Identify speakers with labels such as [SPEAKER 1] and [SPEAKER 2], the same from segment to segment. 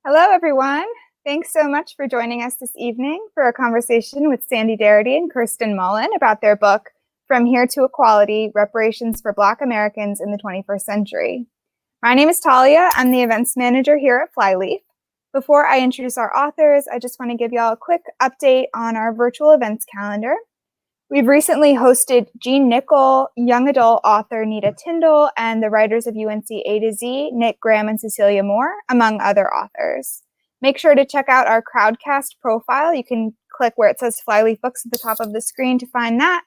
[SPEAKER 1] Hello, everyone. Thanks so much for joining us this evening for a conversation with Sandy Darity and Kirsten Mullen about their book, From Here to Equality, Reparations for Black Americans in the 21st Century. My name is Talia. I'm the events manager here at Flyleaf. Before I introduce our authors, I just want to give y'all a quick update on our virtual events calendar. We've recently hosted Jean Nickel, young adult author Nita Tyndall, and the writers of UNC A to Z, Nick Graham and Cecilia Moore, among other authors. Make sure to check out our Crowdcast profile. You can click where it says Flyleaf Books at the top of the screen to find that,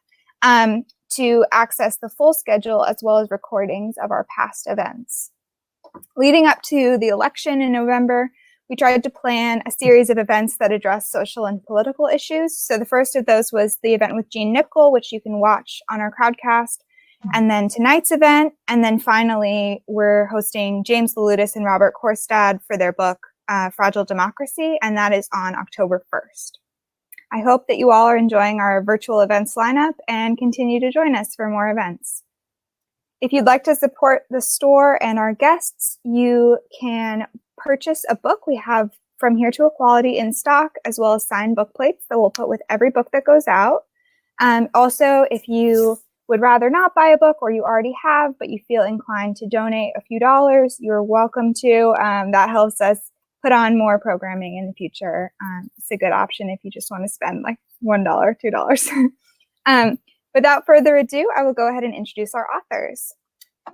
[SPEAKER 1] to access the full schedule as well as recordings of our past events. Leading up to the election in November, we tried to plan a series of events that address social and political issues. So the first of those was the event with Jean Nickel, which you can watch on our Crowdcast, and then tonight's event. And then finally, we're hosting James Loutis and Robert Korstad for their book, Fragile Democracy, and that is on October 1st. I hope that you all are enjoying our virtual events lineup and continue to join us for more events. If you'd like to support the store and our guests, you can purchase a book. We have From Here to Equality in stock, as well as signed book plates that we'll put with every book that goes out. Also, if you would rather not buy a book or you already have, but you feel inclined to donate a few dollars, you're welcome to. That helps us put on more programming in the future. It's a good option if you just want to spend like $1, $2. Without further ado, I will go ahead and introduce our authors.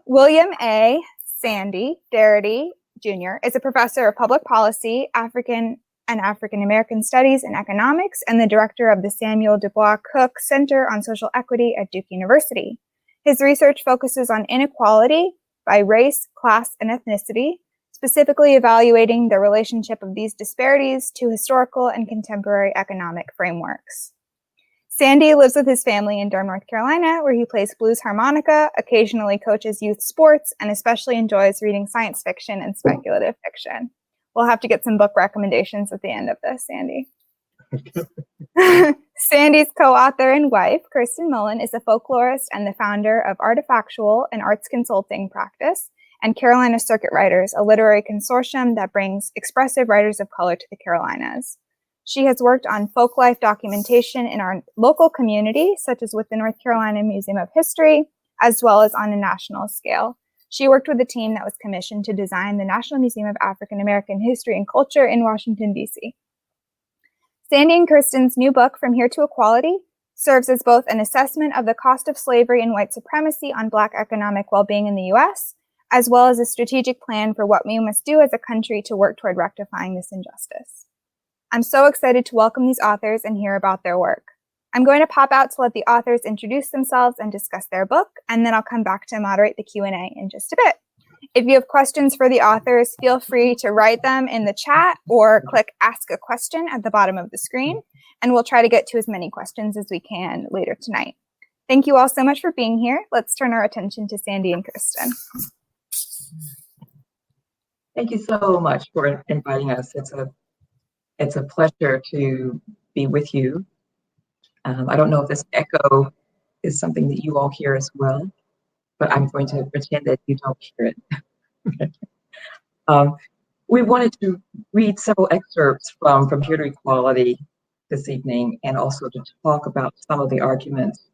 [SPEAKER 1] William A. Sandy Darity Jr. is a professor of public policy, African American Studies and Economics, and the director of the Samuel Du Bois Cook Center on Social Equity at Duke University. His research focuses on inequality by race, class, and ethnicity, specifically evaluating the relationship of these disparities to historical and contemporary economic frameworks. Sandy lives with his family in Durham, North Carolina, where he plays blues harmonica, occasionally coaches youth sports, and especially enjoys reading science fiction and speculative fiction. We'll have to get some book recommendations at the end of this, Sandy. Sandy's co-author and wife, Kirsten Mullen, is a folklorist and the founder of Artifactual, an arts consulting practice, and Carolina Circuit Writers, a literary consortium that brings expressive writers of color to the Carolinas. She has worked on folklife documentation in our local community, such as with the North Carolina Museum of History, as well as on a national scale. She worked with a team that was commissioned to design the National Museum of African American History and Culture in Washington, D.C. Sandy and Kirsten's new book, From Here to Equality, serves as both an assessment of the cost of slavery and white supremacy on Black economic well-being in the U.S., as well as a strategic plan for what we must do as a country to work toward rectifying this injustice. I'm so excited to welcome these authors and hear about their work. I'm going to pop out to let the authors introduce themselves and discuss their book, and then I'll come back to moderate the Q&A in just a bit. If you have questions for the authors, feel free to write them in the chat or click Ask a Question at the bottom of the screen, and we'll try to get to as many questions as we can later tonight. Thank you all so much for being here. Let's turn our attention to Sandy and Kirsten.
[SPEAKER 2] Thank you so much for inviting us. It's a pleasure to be with you. I don't know if this echo is something that you all hear as well, but I'm going to pretend that you don't hear it. We wanted to read several excerpts from Here to Equality this evening, and also to talk about some of the arguments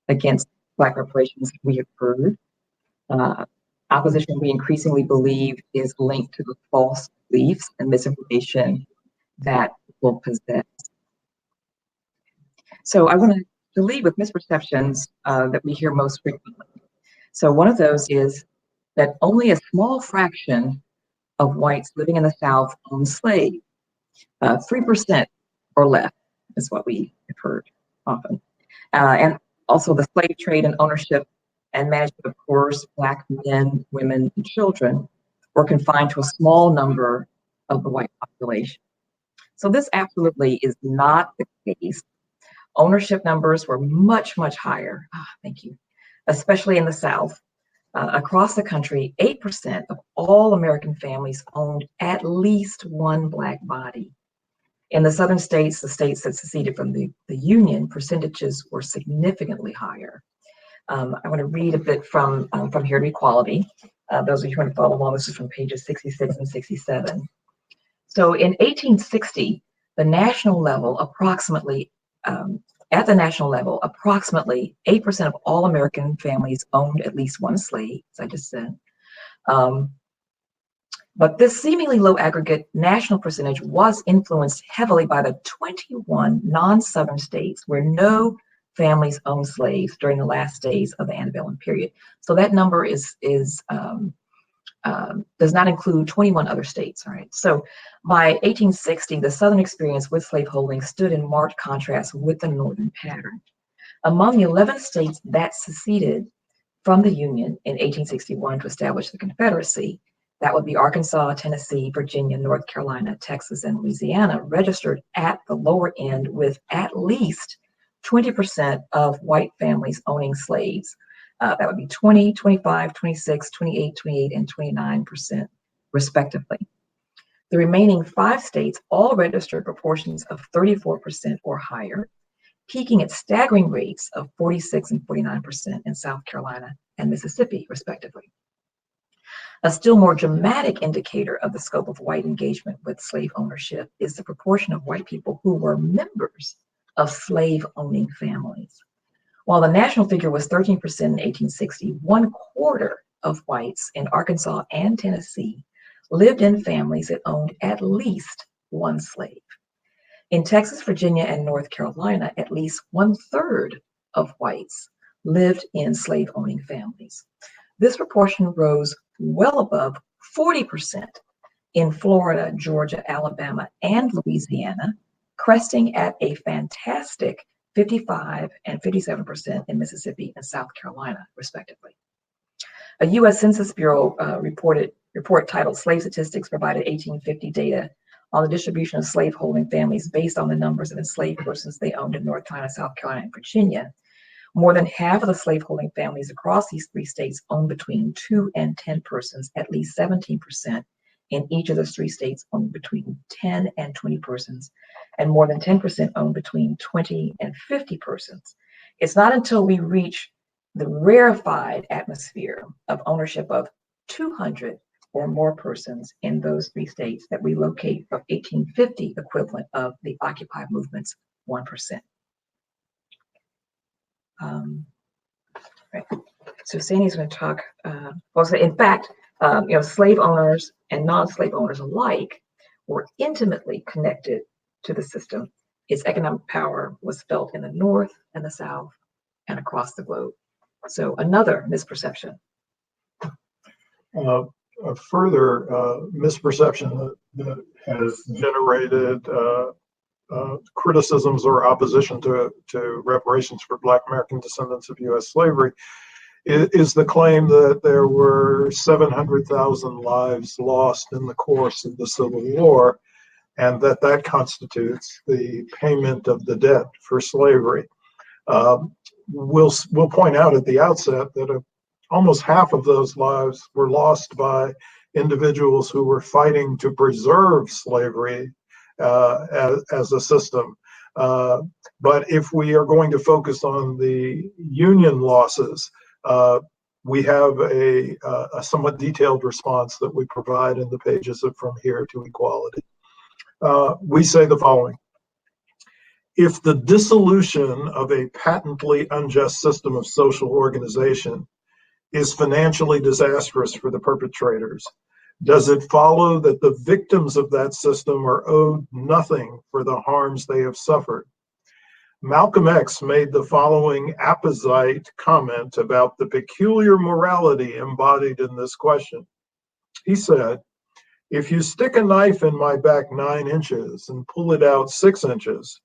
[SPEAKER 2] against Black reparations we have heard. Opposition, we increasingly believe, is linked to the false beliefs and misinformation that people possess. So I want to lead with misperceptions that we hear most frequently. So one of those is that only a small fraction of whites living in the South own slaves. 3% or less is what we have heard often. And also the slave trade and ownership and management of coerced Black men, women, and children were confined to a small number of the white population. So this absolutely is not the case. Ownership numbers were much, much higher. Thank you. Especially in the South. Across the country, 8% of all American families owned at least one Black body. In the Southern states, the states that seceded from the Union, percentages were significantly higher. I want to read a bit from Here to Equality. Those of you who want to follow along, this is from pages 66 and 67. So in 1860, the national level, at the national level, approximately 8% of all American families owned at least one slave, as I just said. But this seemingly low aggregate national percentage was influenced heavily by the 21 non-Southern states where no families owned slaves during the last days of the antebellum period. So that number does not include 21 other states. All right. So by 1860, the Southern experience with slaveholding stood in marked contrast with the Northern pattern. Among the 11 states that seceded from the Union in 1861 to establish the Confederacy, that would be Arkansas, Tennessee, Virginia, North Carolina, Texas, and Louisiana, registered at the lower end with at least 20% of white families owning slaves. That would be 20, 25, 26, 28, 28, and 29%, respectively. The remaining 5 states all registered proportions of 34% or higher, peaking at staggering rates of 46 and 49% in South Carolina and Mississippi, respectively. A still more dramatic indicator of the scope of white engagement with slave ownership is the proportion of white people who were members of slave-owning families. While the national figure was 13% in 1860, 1/4 of whites in Arkansas and Tennessee lived in families that owned at least one slave. In Texas, Virginia, and North Carolina, at least 1/3 of whites lived in slave-owning families. This proportion rose well above 40% in Florida, Georgia, Alabama, and Louisiana, cresting at a fantastic 55 and 57% in Mississippi and South Carolina, respectively. A U.S. Census Bureau report titled Slave Statistics provided 1850 data on the distribution of slaveholding families based on the numbers of enslaved persons they owned in North Carolina, South Carolina, and Virginia. More than half of the slaveholding families across these 3 states owned between 2 and 10 persons. At least 17% in each of those 3 states owned between 10 and 20 persons, and more than 10% owned between 20 and 50 persons. It's not until we reach the rarefied atmosphere of ownership of 200 or more persons in those 3 states that we locate the 1850 equivalent of the Occupy movement's 1%. Right. So Sandy's going to talk. In fact, slave owners and non-slave owners alike were intimately connected to the system. Its economic power was felt in the North and the South and across the globe. So another misperception.
[SPEAKER 3] A further misperception that has generated criticisms or opposition to reparations for Black American descendants of U.S. slavery is the claim that there were 700,000 lives lost in the course of the Civil War, and that constitutes the payment of the debt for slavery. We'll point out at the outset that almost half of those lives were lost by individuals who were fighting to preserve slavery as a system. But if we are going to focus on the Union losses, we have a somewhat detailed response that we provide in the pages of From Here to Equality. We say the following: if the dissolution of a patently unjust system of social organization is financially disastrous for the perpetrators, does it follow that the victims of that system are owed nothing for the harms they have suffered? Malcolm X made the following apposite comment about the peculiar morality embodied in this question. He said, "If you stick a knife in my back 9 inches and pull it out 6 inches,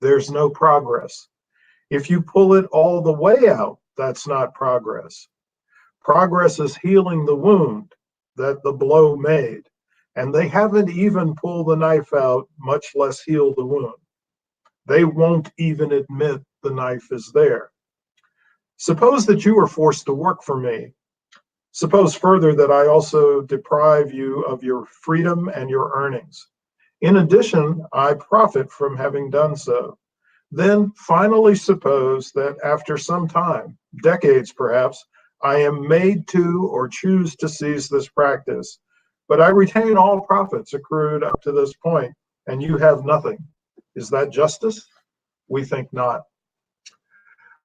[SPEAKER 3] there's no progress. If you pull it all the way out, that's not progress. Progress is healing the wound that the blow made, and they haven't even pulled the knife out, much less heal the wound. They won't even admit the knife is there. Suppose that you are forced to work for me. Suppose further that I also deprive you of your freedom and your earnings. In addition, I profit from having done so. Then finally suppose that after some time, decades perhaps, I am made to or choose to cease this practice. but I retain all profits accrued up to this point, and you have nothing. Is that justice? We think not.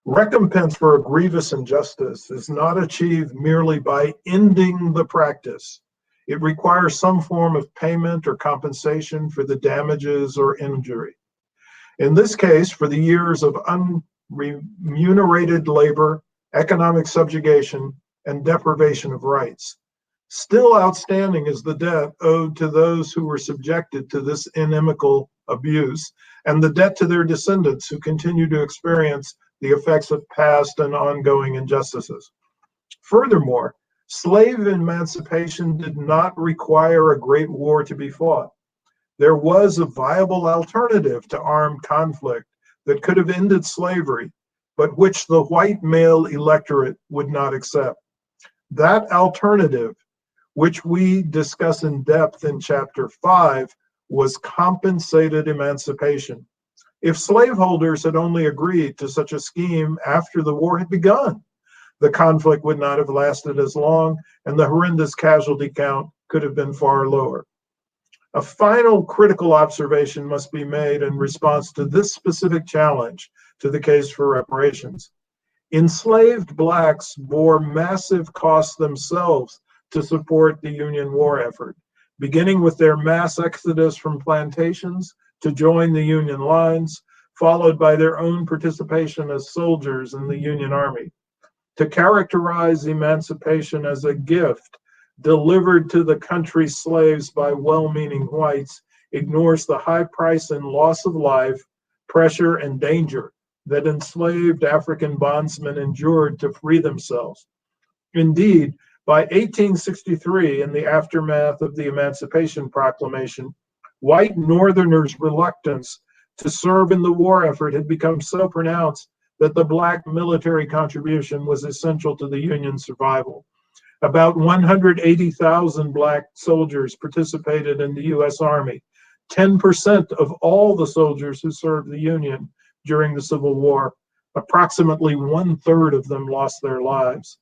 [SPEAKER 3] Recompense for a grievous injustice is not achieved merely by ending the practice. It requires some form of payment or compensation for the damages or injury. In this case, for the years of unremunerated labor, economic subjugation, and deprivation of rights. Still outstanding is the debt owed to those who were subjected to this inimical abuse, and the debt to their descendants who continue to experience the effects of past and ongoing injustices. Furthermore, slave emancipation did not require a great war to be fought. There was a viable alternative to armed conflict that could have ended slavery, but which the white male electorate would not accept. That alternative, which we discuss in depth in Chapter 5, was compensated emancipation. If slaveholders had only agreed to such a scheme after the war had begun, the conflict would not have lasted as long, and the horrendous casualty count could have been far lower. A final critical observation must be made in response to this specific challenge to the case for reparations. Enslaved Blacks bore massive costs themselves to support the Union war effort, beginning with their mass exodus from plantations to join the Union lines, followed by their own participation as soldiers in the Union Army. To characterize emancipation as a gift delivered to the country's slaves by well-meaning whites ignores the high price and loss of life, pressure, and danger that enslaved African bondsmen endured to free themselves. Indeed, by 1863, in the aftermath of the Emancipation Proclamation, white Northerners' reluctance to serve in the war effort had become so pronounced that the Black military contribution was essential to the Union's survival. About 180,000 Black soldiers participated in the U.S. Army, 10% of all the soldiers who served the Union during the Civil War. Approximately 1/3 of them lost their lives.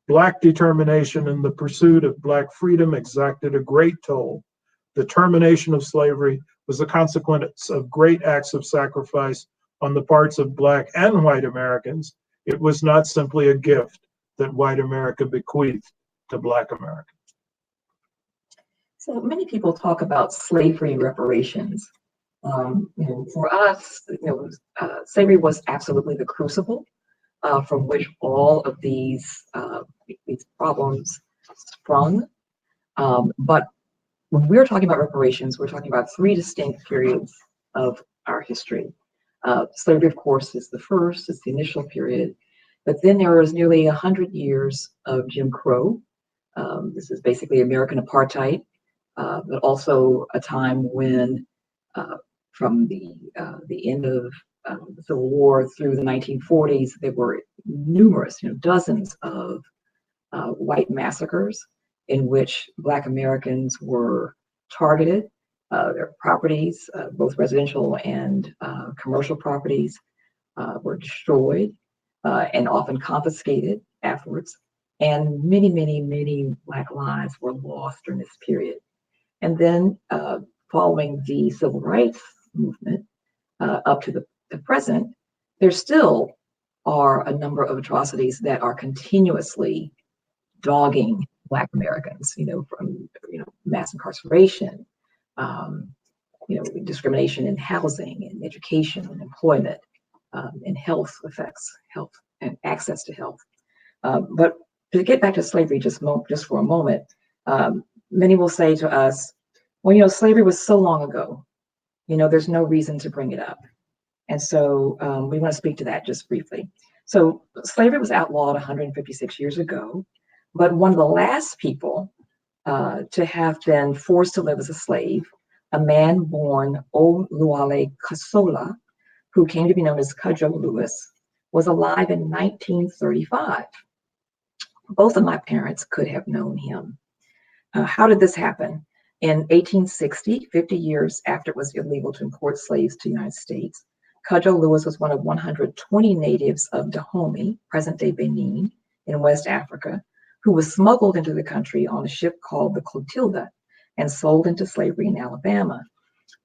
[SPEAKER 3] Black determination in the pursuit of Black freedom exacted a great toll. The termination of slavery was a consequence of great acts of sacrifice on the parts of Black and white Americans. It was not simply a gift that white America bequeathed to Black America.
[SPEAKER 2] So many people talk about slavery reparations. For us, slavery was absolutely the crucible from which all of these problems sprung. But when we're talking about reparations, we're talking about three distinct periods of our history. Slavery, of course, is the first, it's the initial period. But then there was nearly 100 years of Jim Crow. This is basically American apartheid, but also a time when from the end of the Civil War through the 1940s, there were numerous, dozens of white massacres in which Black Americans were targeted. Their properties, both residential and commercial properties, were destroyed and often confiscated afterwards. And many, many, many Black lives were lost during this period. And then following the Civil Rights Movement up to the present, there still are a number of atrocities that are continuously dogging Black Americans, from mass incarceration, discrimination in housing and education and employment, and health effects, health and access to health. But to get back to slavery just for a moment, many will say to us, well, slavery was so long ago, there's no reason to bring it up. And so we want to speak to that just briefly. So slavery was outlawed 156 years ago, but one of the last people to have been forced to live as a slave, a man born Oluwale Kasola, who came to be known as Cudjoe Lewis, was alive in 1935. Both of my parents could have known him. How did this happen? In 1860, 50 years after it was illegal to import slaves to the United States, Cudjoe Lewis was one of 120 natives of Dahomey, present-day Benin, in West Africa, who was smuggled into the country on a ship called the Clotilda and sold into slavery in Alabama.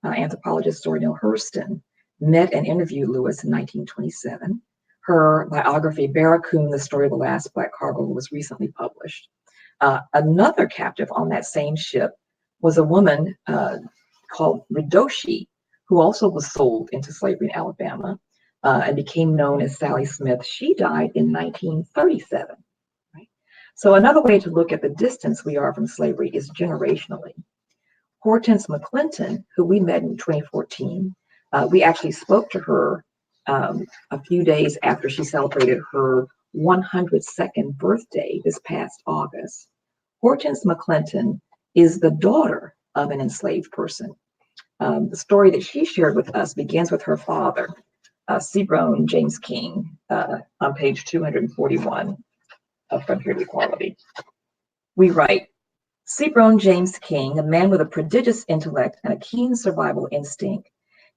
[SPEAKER 2] Anthropologist Zora Neale Hurston met and interviewed Lewis in 1927. Her biography, Barracoon, The Story of the Last Black Cargo, was recently published. Another captive on that same ship was a woman called Ridoshi, who also was sold into slavery in Alabama and became known as Sally Smith. She died in 1937. Right? So another way to look at the distance we are from slavery is generationally. Hortense McClinton, who we met in 2014, we actually spoke to her a few days after she celebrated her 102nd birthday this past August. Hortense McClinton is the daughter of an enslaved person. The story that she shared with us begins with her father, Seabrone James King, on page 241 of Frontier to Equality. We write, Seabrone James King, a man with a prodigious intellect and a keen survival instinct,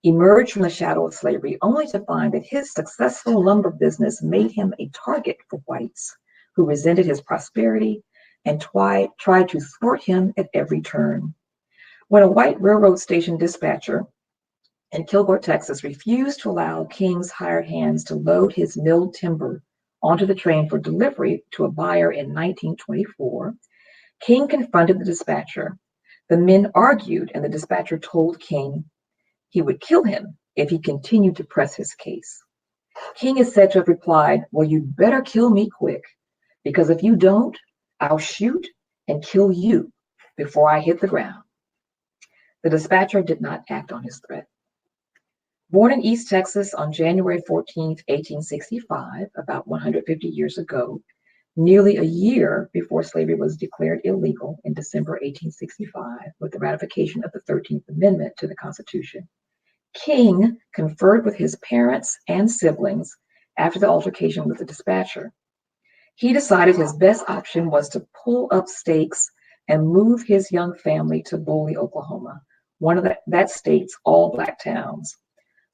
[SPEAKER 2] emerged from the shadow of slavery only to find that his successful lumber business made him a target for whites who resented his prosperity and tried to thwart him at every turn. When a white railroad station dispatcher in Kilgore, Texas, refused to allow King's hired hands to load his milled timber onto the train for delivery to a buyer in 1924, King confronted the dispatcher. The men argued, and the dispatcher told King he would kill him if he continued to press his case. King is said to have replied, well, you'd better kill me quick, because if you don't, I'll shoot and kill you before I hit the ground. The dispatcher did not act on his threat. Born in East Texas on January 14, 1865, about 150 years ago, nearly a year before slavery was declared illegal in December 1865 with the ratification of the 13th Amendment to the Constitution, King conferred with his parents and siblings after the altercation with the dispatcher. He decided his best option was to pull up stakes and move his young family to Boley, Oklahoma, one of that state's all-Black towns.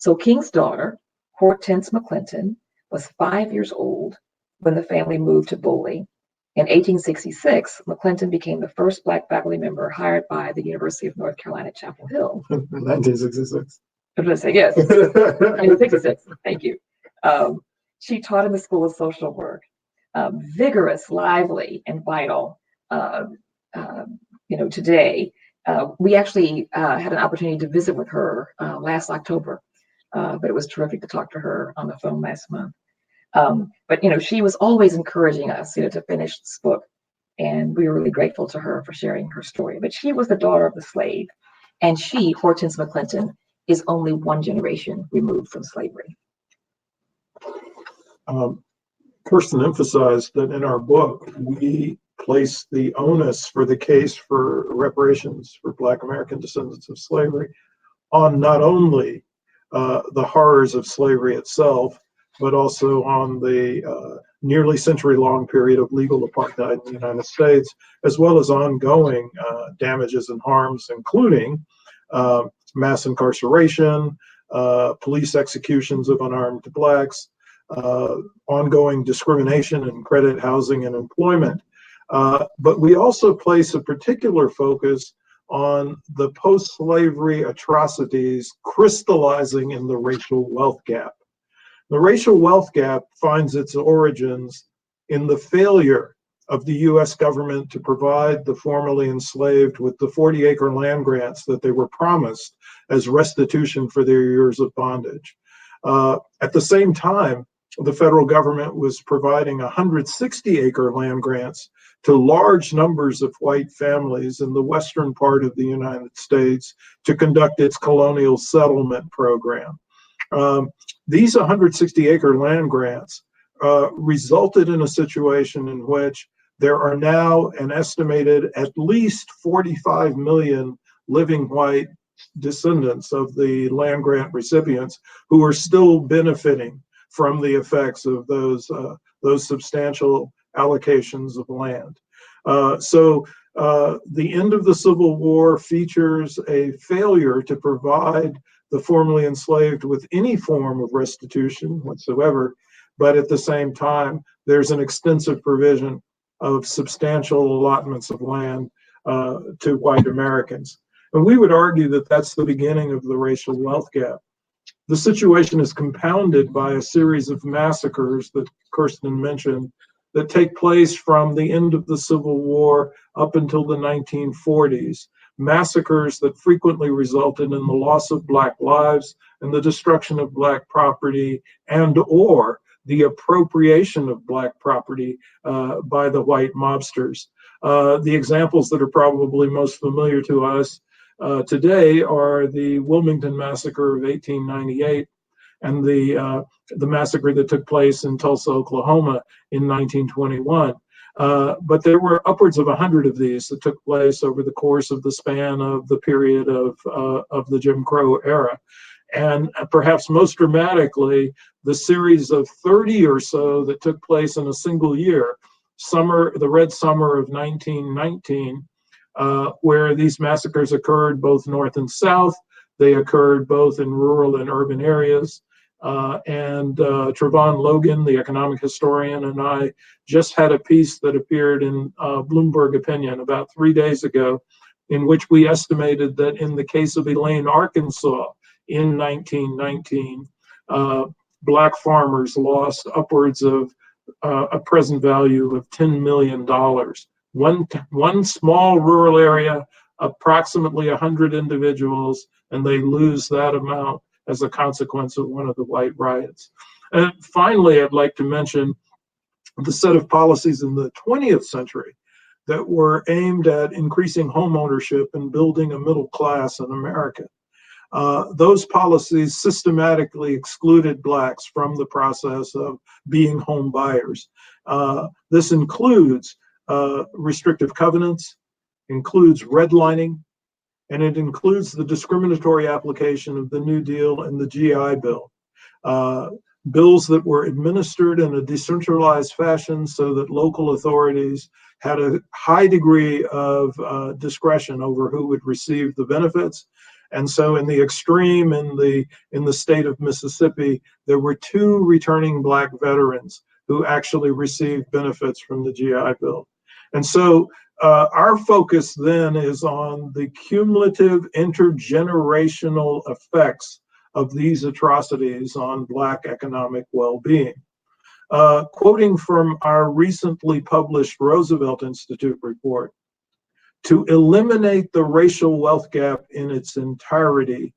[SPEAKER 2] So King's daughter, Hortense McClinton, was 5 years old when the family moved to Boley. In 1866, McClinton became the first Black faculty member hired by the University of North Carolina, Chapel Hill.
[SPEAKER 3] 1966.
[SPEAKER 2] I was going to say, yes, 1966, thank you. She taught in the School of Social Work, vigorous, lively, and vital. Today, we actually had an opportunity to visit with her last October, but it was terrific to talk to her on the phone last month. But she was always encouraging us, to finish this book, and we were really grateful to her for sharing her story. But she was the daughter of the slave, and she, Hortense McClinton, is only one generation removed from slavery.
[SPEAKER 3] Kirsten emphasized that in our book, we place the onus for the case for reparations for Black American descendants of slavery on not only the horrors of slavery itself, but also on the nearly century-long period of legal apartheid in the United States, as well as ongoing damages and harms, including mass incarceration, police executions of unarmed Blacks, ongoing discrimination in credit, housing, and employment. But we also place a particular focus on the post-slavery atrocities crystallizing in the racial wealth gap. The racial wealth gap finds its origins in the failure of the U.S. government to provide the formerly enslaved with the 40-acre land grants that they were promised as restitution for their years of bondage. At the same time, the federal government was providing 160-acre land grants to large numbers of white families in the western part of the United States to conduct its colonial settlement program. These 160-acre land grants resulted in a situation in which there are now an estimated at least 45 million living white descendants of the land grant recipients who are still benefiting from the effects of those substantial allocations of land. So the end of the Civil War features a failure to provide the formerly enslaved with any form of restitution whatsoever, but at the same time, there's an extensive provision of substantial allotments of land to white Americans. And we would argue that that's the beginning of the racial wealth gap. The situation is compounded by a series of massacres that Kirsten mentioned that take place from the end of the Civil War up until the 1940s. Massacres that frequently resulted in the loss of Black lives and the destruction of Black property and/or the appropriation of Black property by the white mobsters. The examples that are probably most familiar to us today are the Wilmington Massacre of 1898 and the massacre that took place in Tulsa, Oklahoma in 1921. But there were upwards of 100 of these that took place over the course of the span of the period of the Jim Crow era. And perhaps most dramatically, the series of 30 or so that took place in a single year, the Red Summer of 1919, where these massacres occurred both north and south. They occurred both in rural and urban areas. And Trevon Logan, the economic historian, and I just had a piece that appeared in Bloomberg Opinion about 3 days ago, in which we estimated that in the case of Elaine, Arkansas, in 1919, Black farmers lost upwards of a present value of $10 million. One small rural area, approximately 100 individuals, and they lose that amount as a consequence of one of the white riots. And finally, I'd like to mention the set of policies in the 20th century that were aimed at increasing home ownership and building a middle class in America. Those policies systematically excluded Blacks from the process of being home buyers. This includes restrictive covenants, includes redlining, and it includes the discriminatory application of the New Deal and the GI Bill. Bills that were administered in a decentralized fashion so that local authorities had a high degree of discretion over who would receive the benefits. And so in the extreme, in the state of Mississippi, there were 2 returning Black veterans who actually received benefits from the GI Bill. And so our focus then is on the cumulative intergenerational effects of these atrocities on Black economic well-being. Quoting from our recently published Roosevelt Institute report, to eliminate the racial wealth gap in its entirety,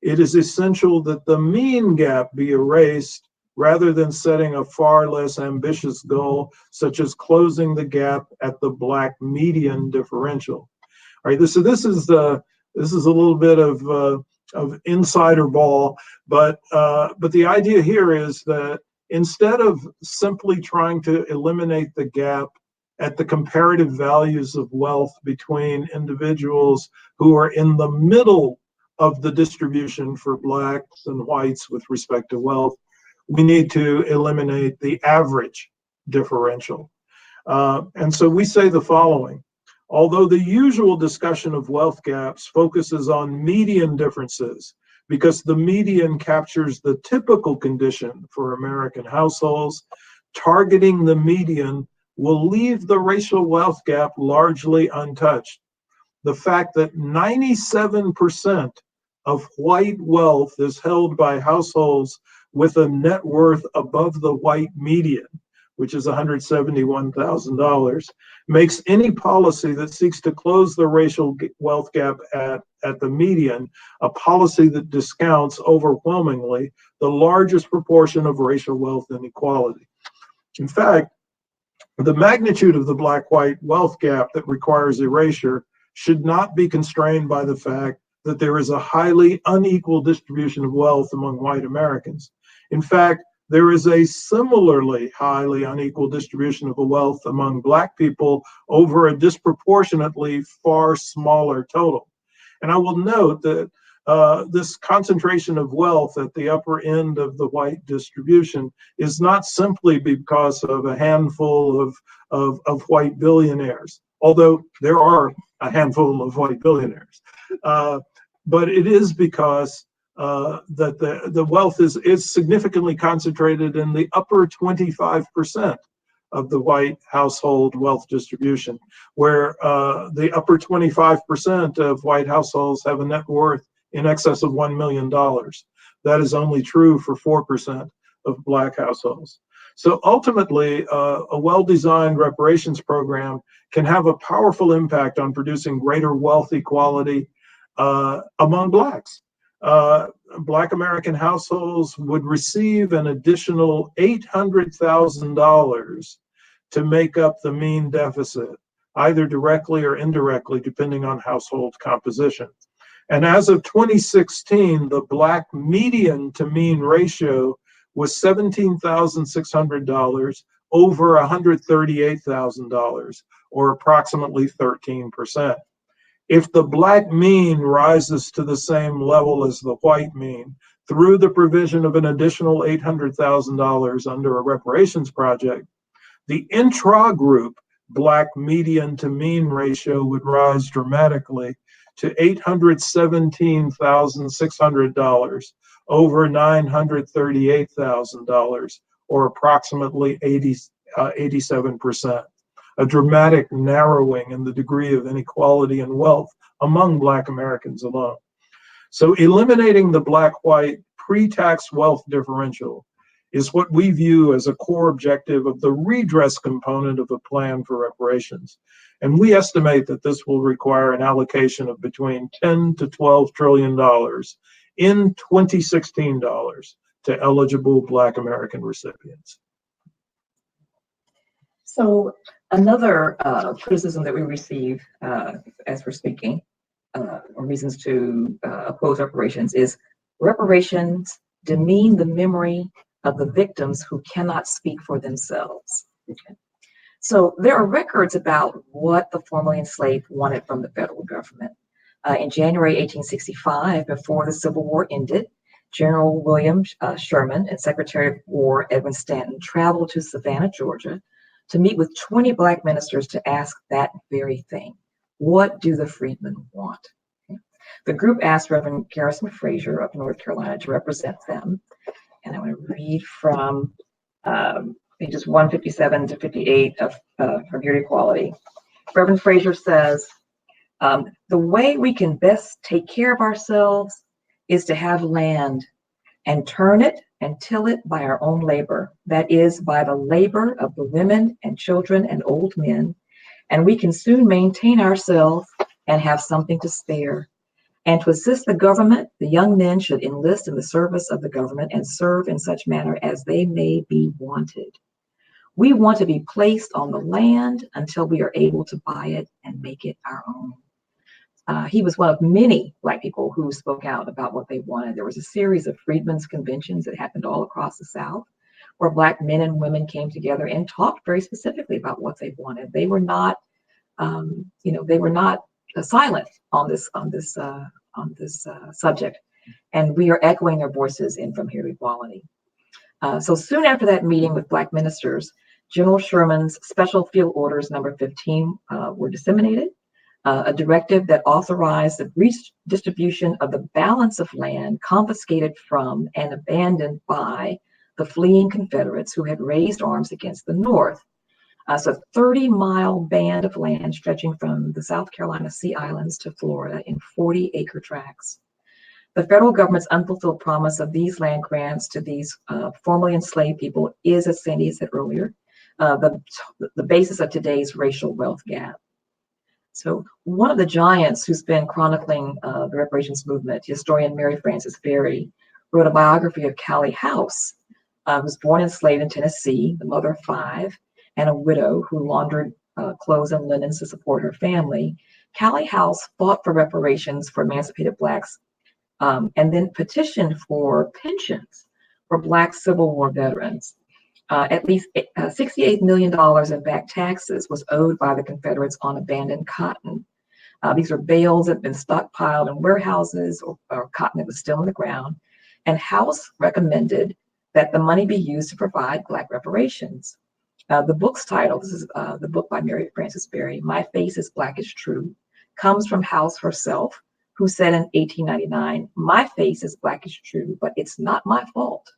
[SPEAKER 3] it is essential that the mean gap be erased rather than setting a far less ambitious goal, such as closing the gap at the Black median differential. All right, this is a little bit of insider ball, but the idea here is that instead of simply trying to eliminate the gap at the comparative values of wealth between individuals who are in the middle of the distribution for Blacks and whites with respect to wealth, we need to eliminate the average differential. And so we say the following: although the usual discussion of wealth gaps focuses on median differences, because the median captures the typical condition for American households, targeting the median will leave the racial wealth gap largely untouched. The fact that 97% of white wealth is held by households with a net worth above the white median, which is $171,000, makes any policy that seeks to close the racial wealth gap at the median a policy that discounts overwhelmingly the largest proportion of racial wealth inequality. In fact, the magnitude of the Black-white wealth gap that requires erasure should not be constrained by the fact that there is a highly unequal distribution of wealth among white Americans. In fact, there is a similarly highly unequal distribution of wealth among Black people over a disproportionately far smaller total. And I will note that this concentration of wealth at the upper end of the white distribution is not simply because of a handful of white billionaires, although there are a handful of white billionaires, but it is because that the wealth is significantly concentrated in the upper 25% of the white household wealth distribution, where the upper 25% of white households have a net worth in excess of $1 million. That is only true for 4% of Black households. So ultimately, a well-designed reparations program can have a powerful impact on producing greater wealth equality among Blacks. Black American households would receive an additional $800,000 to make up the mean deficit, either directly or indirectly, depending on household composition. And as of 2016, the Black median to mean ratio was $17,600 over $138,000, or approximately 13%. If the Black mean rises to the same level as the white mean through the provision of an additional $800,000 under a reparations project, the intra-group Black median to mean ratio would rise dramatically to $817,600 over $938,000, or approximately 87%. A dramatic narrowing in the degree of inequality and wealth among Black Americans alone. So eliminating the Black-white pre-tax wealth differential is what we view as a core objective of the redress component of the plan for reparations. And we estimate that this will require an allocation of between $10 to $12 trillion in 2016 dollars to eligible Black American recipients.
[SPEAKER 2] So another criticism that we receive as we're speaking, or reasons to oppose reparations, is reparations demean the memory of the victims who cannot speak for themselves. Okay. So there are records about what the formerly enslaved wanted from the federal government. In January 1865, before the Civil War ended, General William Sherman and Secretary of War Edwin Stanton traveled to Savannah, Georgia, to meet with 20 Black ministers to ask that very thing. What do the freedmen want? Okay. The group asked Reverend Garrison Frazier of North Carolina to represent them. And I'm going to read from pages 157 to 58 of For Greater Equality. Reverend Frazier says, the way we can best take care of ourselves is to have land and turn it and till it by our own labor, that is, by the labor of the women and children and old men, and we can soon maintain ourselves and have something to spare. And to assist the government, the young men should enlist in the service of the government and serve in such manner as they may be wanted. We want to be placed on the land until we are able to buy it and make it our own. He was one of many Black people who spoke out about what they wanted. There was a series of freedmen's conventions that happened all across the South, where Black men and women came together and talked very specifically about what they wanted. They were not, they were not silent on this subject, and we are echoing their voices in From Here to Equality. So soon after that meeting with Black ministers, General Sherman's Special Field Orders number 15 were disseminated. A directive that authorized the redistribution of the balance of land confiscated from and abandoned by the fleeing Confederates who had raised arms against the North. So a 30-mile band of land stretching from the South Carolina Sea Islands to Florida in 40-acre tracts. The federal government's unfulfilled promise of these land grants to these formerly enslaved people is, as Sandy said earlier, the basis of today's racial wealth gap. So one of the giants who's been chronicling the reparations movement, historian Mary Frances Berry, wrote a biography of Callie House, who was born enslaved in Tennessee, the mother of 5, and a widow who laundered clothes and linens to support her family. Callie House fought for reparations for emancipated Blacks and then petitioned for pensions for Black Civil War veterans. At least $68 million in back taxes was owed by the Confederates on abandoned cotton. These are bales that had been stockpiled in warehouses or cotton that was still in the ground. And House recommended that the money be used to provide Black reparations. The book's title, this is the book by Mary Frances Berry, My Face is Black is True, comes from House herself, who said in 1899, my face is black is true, but it's not my fault.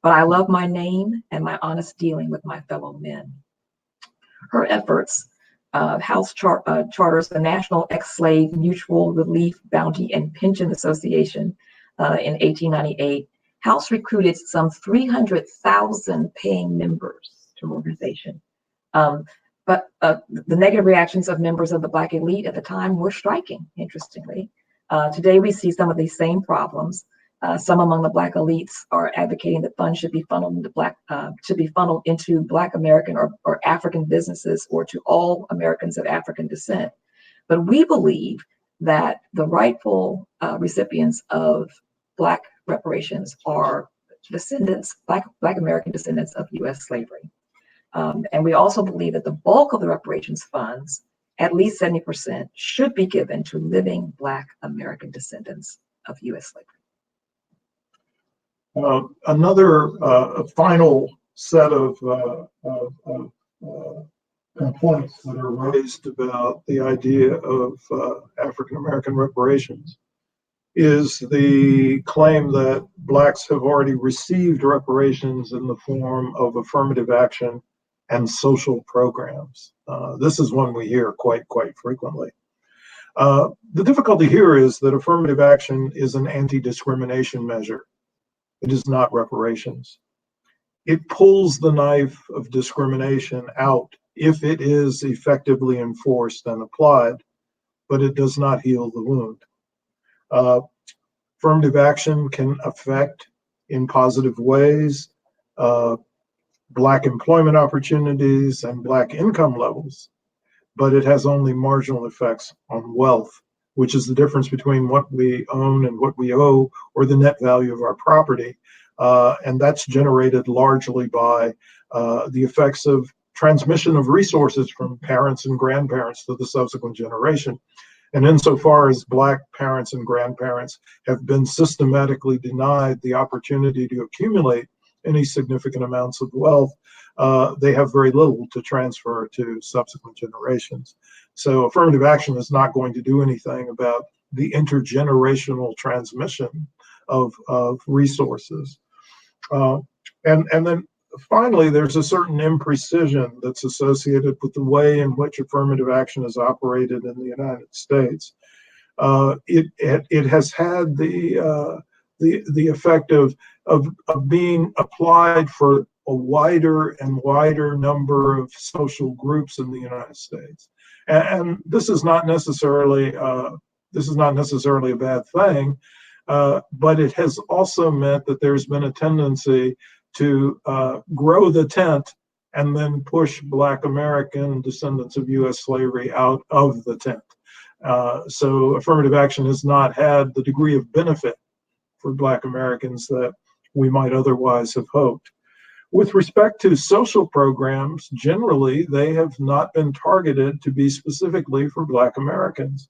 [SPEAKER 2] But I love my name and my honest dealing with my fellow men. Her efforts, charters the National Ex-Slave Mutual Relief, Bounty, and Pension Association in 1898. House recruited some 300,000 paying members to her organization. But the negative reactions of members of the Black elite at the time were striking, interestingly. Today, we see some of these same problems. Some among the Black elites are advocating that funds should be funneled into Black American or African businesses, or to all Americans of African descent. But we believe that the rightful recipients of Black reparations are Black American descendants of U.S. slavery. And we also believe that the bulk of the reparations funds, at least 70%, should be given to living Black American descendants of U.S. slavery.
[SPEAKER 3] Another final set of complaints that are raised about the idea of African American reparations is the claim that Blacks have already received reparations in the form of affirmative action and social programs. This is one we hear quite frequently. The difficulty here is that affirmative action is an anti-discrimination measure. It is not reparations. It pulls the knife of discrimination out if it is effectively enforced and applied, but it does not heal the wound. Affirmative action can affect in positive ways Black employment opportunities and Black income levels, but it has only marginal effects on wealth, which is the difference between what we own and what we owe, or the net value of our property. And that's generated largely by the effects of transmission of resources from parents and grandparents to the subsequent generation. And insofar as Black parents and grandparents have been systematically denied the opportunity to accumulate any significant amounts of wealth, they have very little to transfer to subsequent generations. So affirmative action is not going to do anything about the intergenerational transmission of resources. And then finally, there's a certain imprecision that's associated with the way in which affirmative action is operated in the United States. It has had the effect of being applied for a wider and wider number of social groups in the United States, and this is not necessarily a bad thing, but it has also meant that there's been a tendency to grow the tent and then push Black American descendants of U.S. slavery out of the tent. So affirmative action has not had the degree of benefit for Black Americans that we might otherwise have hoped. With respect to social programs, generally, they have not been targeted to be specifically for Black Americans.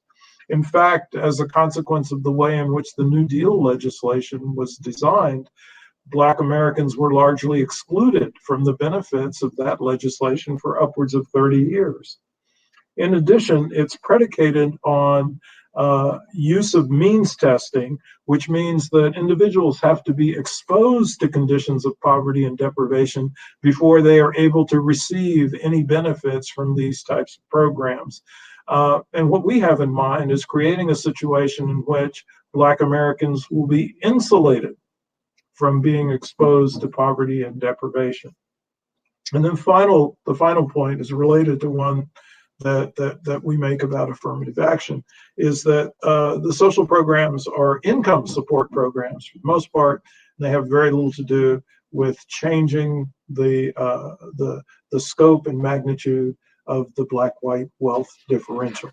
[SPEAKER 3] In fact, as a consequence of the way in which the New Deal legislation was designed, Black Americans were largely excluded from the benefits of that legislation for upwards of 30 years. In addition, it's predicated on use of means testing, which means that individuals have to be exposed to conditions of poverty and deprivation before they are able to receive any benefits from these types of programs. And what we have in mind is creating a situation in which Black Americans will be insulated from being exposed to poverty and deprivation. And then the final point is related to one that we make about affirmative action, is that the social programs are income support programs. For the most part, they have very little to do with changing the scope and magnitude of the Black-white wealth differential.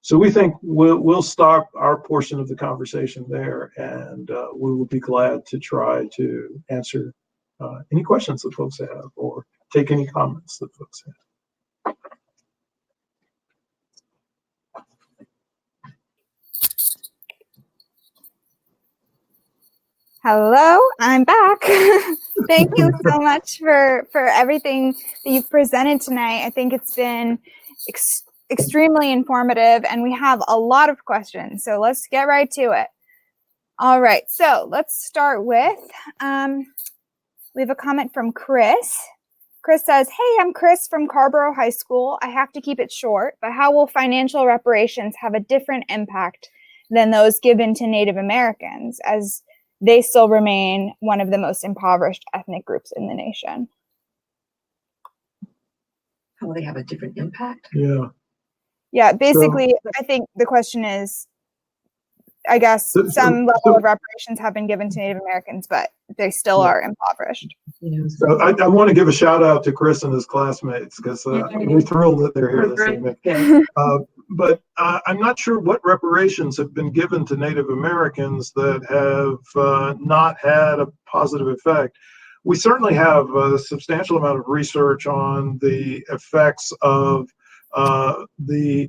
[SPEAKER 3] So we think we'll stop our portion of the conversation there, and we will be glad to try to answer any questions that folks have or take any comments that folks have.
[SPEAKER 1] Hello, I'm back. Thank you so much for everything that you've presented tonight. I think it's been extremely informative, and we have a lot of questions. So let's get right to it. All right, so let's start with, we have a comment from Chris. Chris says, hey, I'm Chris from Carborough High School. I have to keep it short, but how will financial reparations have a different impact than those given to Native Americans, as they still remain one of the most impoverished ethnic groups in the nation?
[SPEAKER 2] How will they have a different impact?
[SPEAKER 3] Yeah.
[SPEAKER 1] Yeah, basically, I think the question is, I guess some level of reparations have been given to Native Americans, but they still are impoverished.
[SPEAKER 3] So I want to give a shout out to Chris and his classmates, because we're thrilled that they're here this evening. But I'm not sure what reparations have been given to Native Americans that have not had a positive effect. We certainly have a substantial amount of research on the effects of the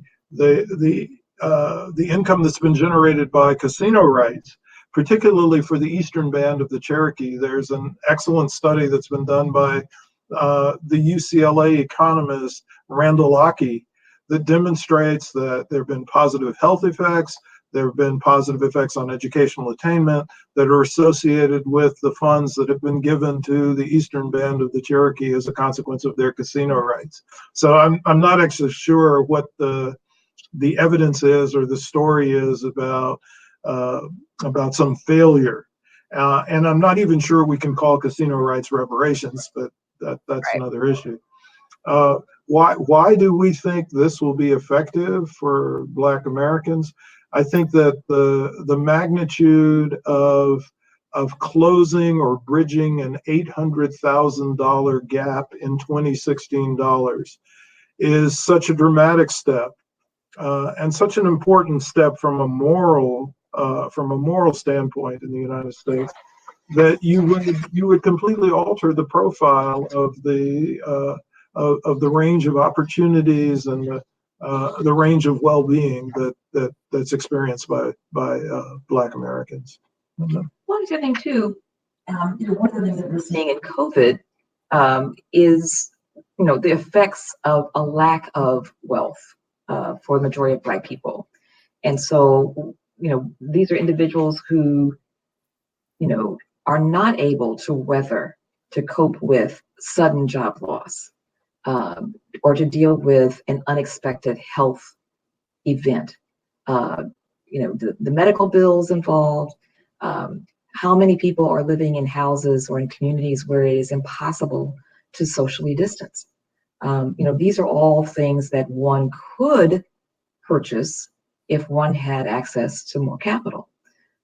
[SPEAKER 3] income that's been generated by casino rights, particularly for the eastern band of the Cherokee. There's an excellent study that's been done by the UCLA economist Randall Aki that demonstrates that there have been positive health effects, there have been positive effects on educational attainment that are associated with the funds that have been given to the eastern band of the Cherokee as a consequence of their casino rights. So I'm not actually sure what the evidence is or the story is about some failure, and I'm not even sure we can call casino rights reparations, but that's another issue. Why do we think this will be effective for Black Americans? I think that the magnitude of closing or bridging an $800,000 gap in 2016 dollars is such a dramatic step, and such an important step from a moral standpoint in the United States, that you would completely alter the profile of the range of opportunities and the range of well-being that's experienced by Black Americans.
[SPEAKER 2] Well, the other thing too, one of the things that we're seeing in COVID is, the effects of a lack of wealth for the majority of Black people. And so, these are individuals who, are not able to cope with sudden job loss, or to deal with an unexpected health event. The medical bills involved, how many people are living in houses or in communities where it is impossible to socially distance. These are all things that one could purchase if one had access to more capital.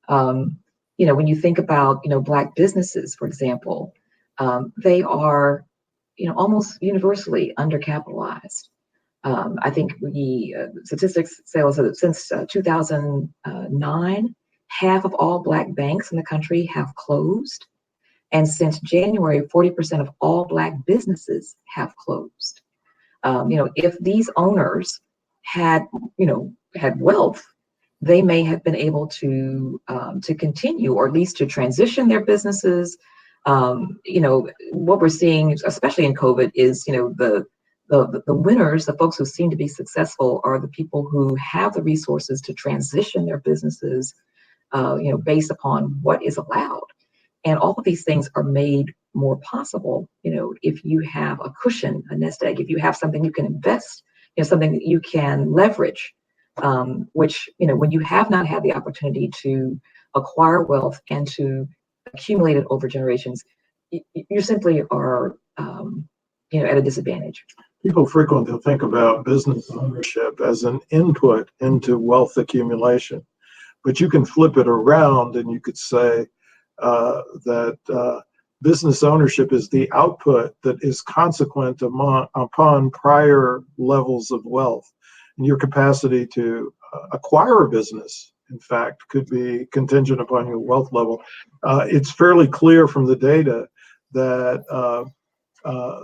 [SPEAKER 2] When you think about, Black businesses, for example, they are, almost universally undercapitalized. I think statistics say that since 2009, half of all Black banks in the country have closed. And since January, 40% of all Black businesses have closed. If these owners had wealth, they may have been able to continue, or at least to transition their businesses. What we're seeing, especially in COVID, is the winners, the folks who seem to be successful, are the people who have the resources to transition their businesses, based upon what is allowed. And all of these things are made more possible, if you have a cushion, a nest egg, if you have something you can invest, something that you can leverage, which, when you have not had the opportunity to acquire wealth and to accumulate it over generations, you simply are, at a disadvantage.
[SPEAKER 3] People frequently think about business ownership as an input into wealth accumulation, but you can flip it around and you could say that business ownership is the output that is consequent upon prior levels of wealth. And your capacity to acquire a business, in fact, could be contingent upon your wealth level. It's fairly clear from the data that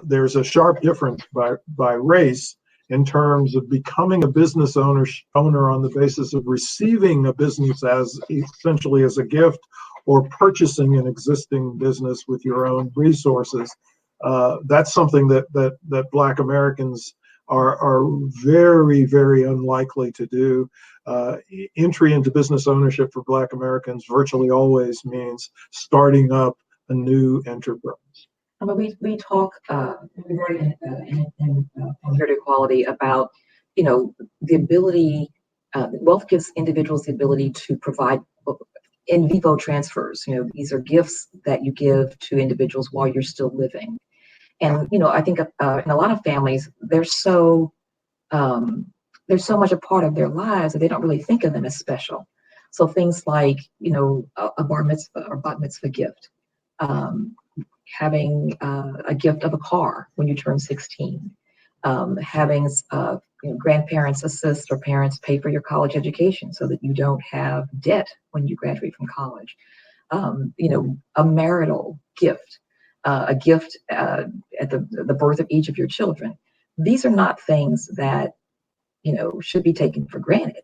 [SPEAKER 3] there's a sharp difference by race in terms of becoming a business owner on the basis of receiving a business as essentially as a gift, or purchasing an existing business with your own resources. That's something that Black Americans are very, very unlikely to do. Entry into business ownership for Black Americans virtually always means starting up a new enterprise.
[SPEAKER 2] I mean, we talk, we write in Here to Equality about, the ability, wealth gives individuals the ability to provide in vivo transfers. These are gifts that you give to individuals while you're still living. And, I think in a lot of families, they're so much a part of their lives that they don't really think of them as special. So things like, a bar mitzvah or bat mitzvah gift, having a gift of a car when you turn 16, having grandparents assist or parents pay for your college education so that you don't have debt when you graduate from college, a marital gift, a gift at the birth of each of your children. These are not things that, should be taken for granted.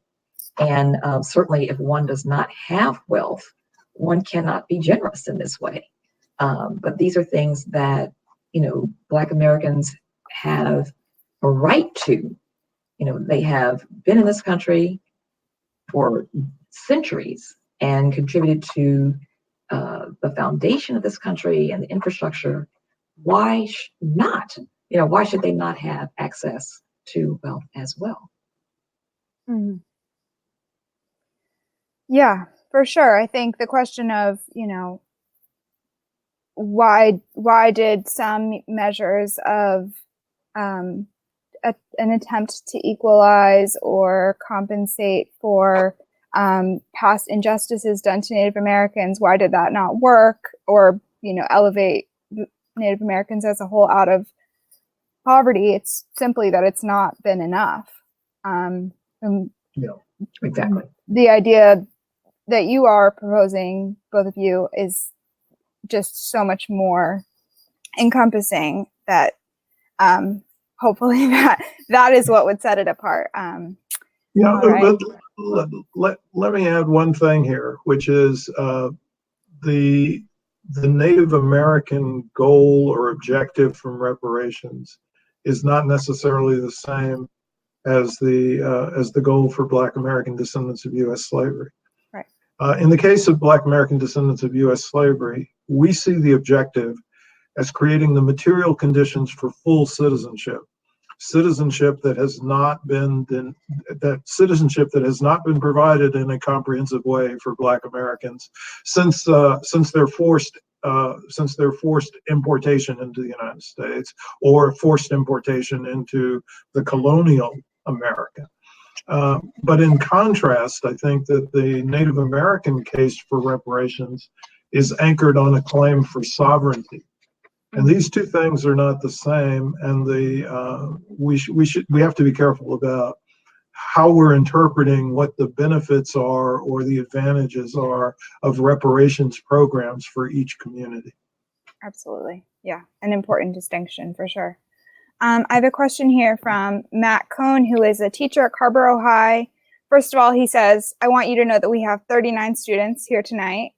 [SPEAKER 2] And certainly if one does not have wealth, one cannot be generous in this way. But these are things that, Black Americans have a right to. They have been in this country for centuries and contributed to the foundation of this country and the infrastructure. Why not? Why should they not have access to wealth as well?
[SPEAKER 1] Mm-hmm. Yeah, for sure. I think the question of, why did some measures of an attempt to equalize or compensate for past injustices done to Native Americans, why did that not work? Or, elevate Native Americans as a whole out of poverty? It's simply that it's not been enough.
[SPEAKER 2] Yeah, exactly.
[SPEAKER 1] The idea that you are proposing, both of you, is just so much more encompassing that hopefully that is what would set it apart.
[SPEAKER 3] Right. Let me add one thing here, which is the Native American goal or objective from reparations is not necessarily the same as the goal for Black American descendants of U.S. slavery.
[SPEAKER 1] Right.
[SPEAKER 3] In the case of Black American descendants of U.S. slavery, we see the objective as creating the material conditions for full citizenship. Citizenship that has not been provided in a comprehensive way for Black Americans since their forced importation into the United States, or forced importation into the colonial America. But in contrast, I think that the Native American case for reparations is anchored on a claim for sovereignty. And these two things are not the same, and we have to be careful about how we're interpreting what the benefits are or the advantages are of reparations programs for each community.
[SPEAKER 1] Absolutely. Yeah, an important distinction for sure. I have a question here from Matt Cohn, who is a teacher at Carborough High. First of all, he says, I want you to know that we have 39 students here tonight.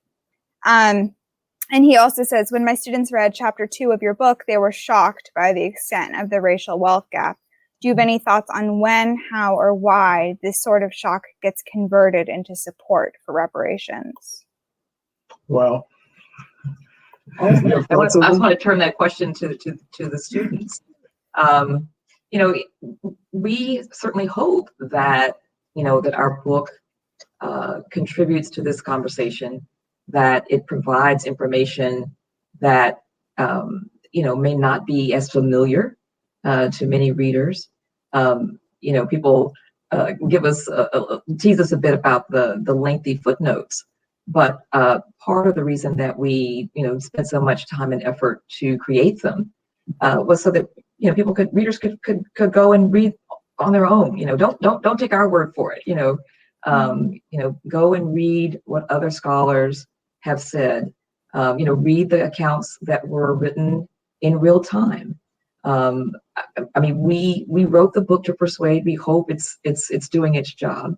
[SPEAKER 1] And he also says, when my students read chapter 2 of your book, they were shocked by the extent of the racial wealth gap. Do you have any thoughts on when, how, or why this sort of shock gets converted into support for reparations?
[SPEAKER 3] Wow.
[SPEAKER 2] I just want to turn that question to the students. We certainly hope that, that our book contributes to this conversation, that it provides information that, may not be as familiar to many readers. People tease us a bit about the lengthy footnotes, but part of the reason that we, spent so much time and effort to create them was so that, readers could go and read on their own. Don't take our word for it. Go and read what other scholars have said. Read the accounts that were written in real time. We wrote the book to persuade. We hope it's doing its job.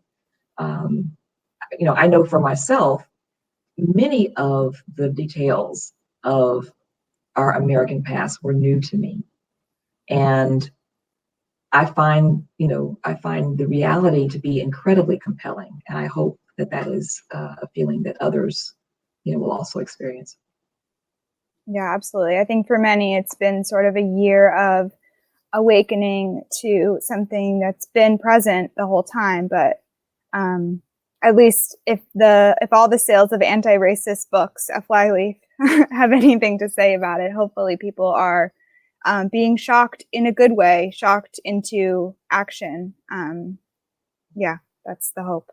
[SPEAKER 2] I know for myself, many of the details of our American past were new to me, and I find the reality to be incredibly compelling, and I hope that is a feeling that others, will also experience.
[SPEAKER 1] Yeah, absolutely. I think for many, it's been sort of a year of awakening to something that's been present the whole time. But at least if all the sales of anti-racist books at Flyleaf have anything to say about it, hopefully people are being shocked in a good way, shocked into action. Yeah, that's the hope.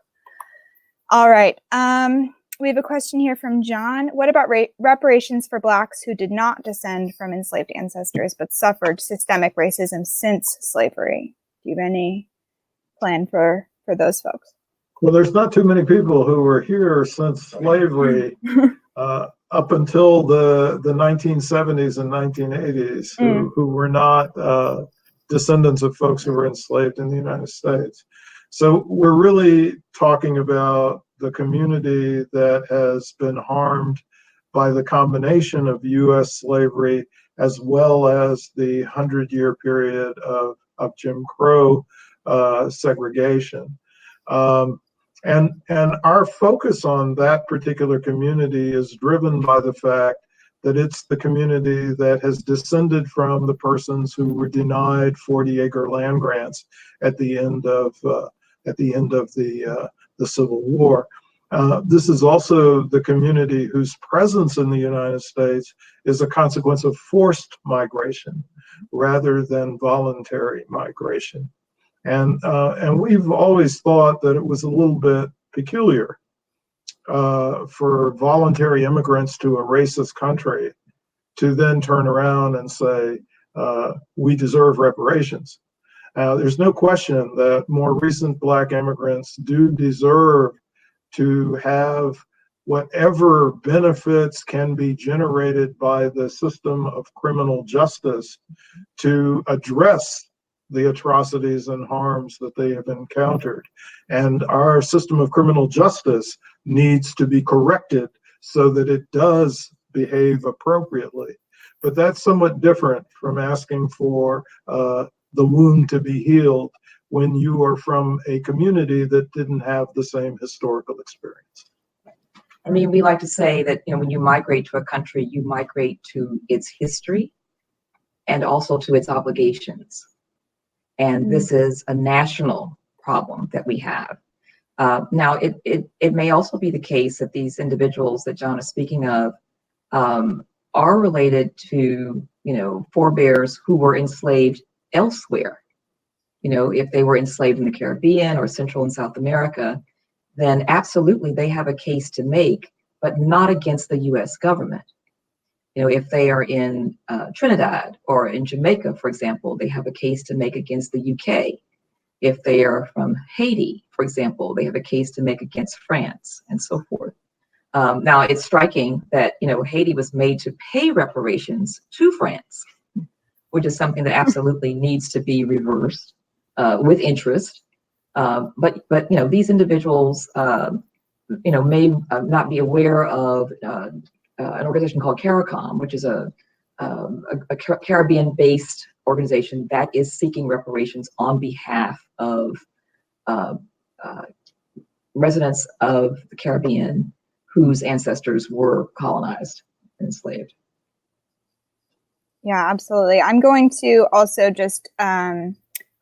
[SPEAKER 1] All right. We have a question here from John. What about reparations for Blacks who did not descend from enslaved ancestors but suffered systemic racism since slavery? Do you have any plan for those folks?
[SPEAKER 3] Well, there's not too many people who were here since slavery up until the 1970s and 1980s who were not descendants of folks who were enslaved in the United States. So we're really talking about the community that has been harmed by the combination of U.S. slavery as well as the 100-year period of Jim Crow segregation. And our focus on that particular community is driven by the fact that it's the community that has descended from the persons who were denied 40-acre land grants at the end of the Civil War. This is also the community whose presence in the United States is a consequence of forced migration rather than voluntary migration. And we've always thought that it was a little bit peculiar for voluntary immigrants to a racist country to then turn around and say, we deserve reparations. There's no question that more recent Black immigrants do deserve to have whatever benefits can be generated by the system of criminal justice to address the atrocities and harms that they have encountered. And our system of criminal justice needs to be corrected so that it does behave appropriately. But that's somewhat different from asking for the wound to be healed when you are from a community that didn't have the same historical experience.
[SPEAKER 2] I mean, we like to say that, when you migrate to a country, you migrate to its history and also to its obligations. And this is a national problem that we have. Now, it may also be the case that these individuals that John is speaking of are related to, forebears who were enslaved elsewhere. If they were enslaved in the Caribbean or Central and South America, then absolutely they have a case to make, but not against the U.S. government. If they are in Trinidad or in Jamaica, for example, they have a case to make against the UK. If they are from Haiti, for example, they have a case to make against France and so forth. Now, it's striking that, Haiti was made to pay reparations to France, which is something that absolutely needs to be reversed with interest. But these individuals, may not be aware of an organization called CARICOM, which is a Caribbean-based organization that is seeking reparations on behalf of residents of the Caribbean whose ancestors were colonized and enslaved.
[SPEAKER 1] Yeah, absolutely. I'm going to also just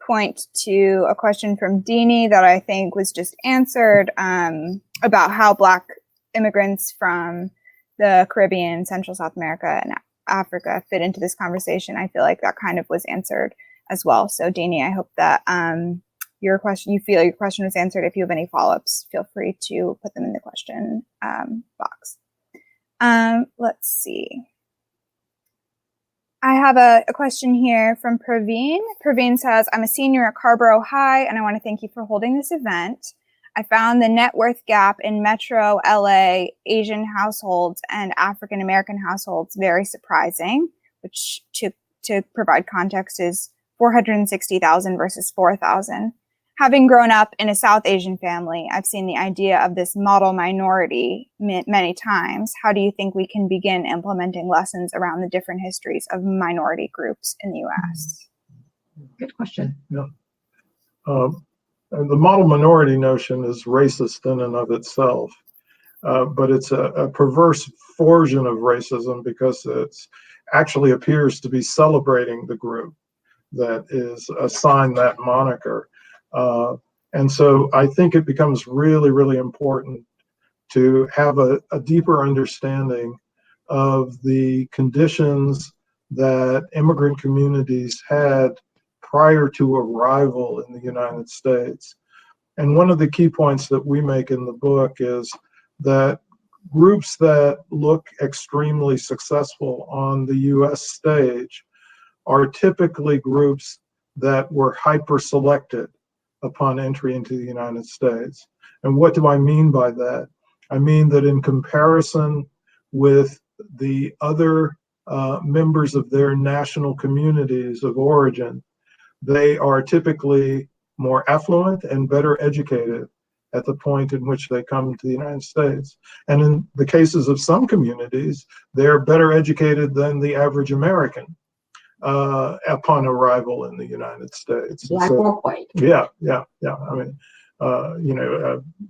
[SPEAKER 1] point to a question from Deanie that I think was just answered about how Black immigrants from the Caribbean, Central South America, and Africa fit into this conversation. I feel like that kind of was answered as well. So Deanie, I hope that your question was answered. If you have any follow-ups, feel free to put them in the question box. Let's see. I have a question here from Praveen. Praveen says, I'm a senior at Carborough High, and I want to thank you for holding this event. I found the net worth gap in Metro LA Asian households and African American households very surprising, which to provide context is 460,000 versus 4,000. Having grown up in a South Asian family, I've seen the idea of this model minority many times. How do you think we can begin implementing lessons around the different histories of minority groups in the U.S.?
[SPEAKER 2] Good question.
[SPEAKER 3] Yeah. The model minority notion is racist in and of itself. but it's a perverse version of racism because it's actually appears to be celebrating the group that is assigned that moniker. And so I think it becomes really, really important to have a deeper understanding of the conditions that immigrant communities had prior to arrival in the United States. And one of the key points that we make in the book is that groups that look extremely successful on the US stage are typically groups that were hyper-selected upon entry into the United States. And what do I mean by that? I mean that in comparison with the other members of their national communities of origin, they are typically more affluent and better educated at the point in which they come to the United States. And in the cases of some communities, they're better educated than the average American upon arrival in the United States.
[SPEAKER 2] Black or white.
[SPEAKER 3] Yeah. I mean,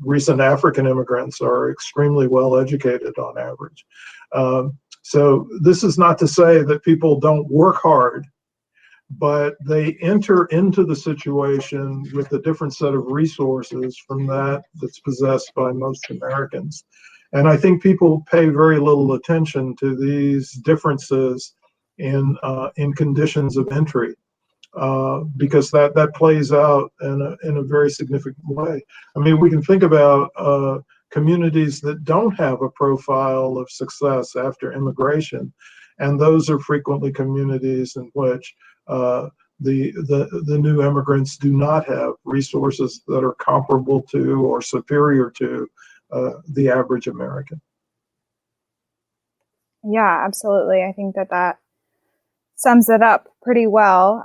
[SPEAKER 3] recent African immigrants are extremely well educated on average. So this is not to say that people don't work hard, but they enter into the situation with a different set of resources from that's possessed by most Americans. And I think people pay very little attention to these differences in conditions of entry, because that plays out in a very significant way. I mean, we can think about communities that don't have a profile of success after immigration, and those are frequently communities in which the new immigrants do not have resources that are comparable to or superior to the average American.
[SPEAKER 1] Yeah, absolutely. I think that sums it up pretty well.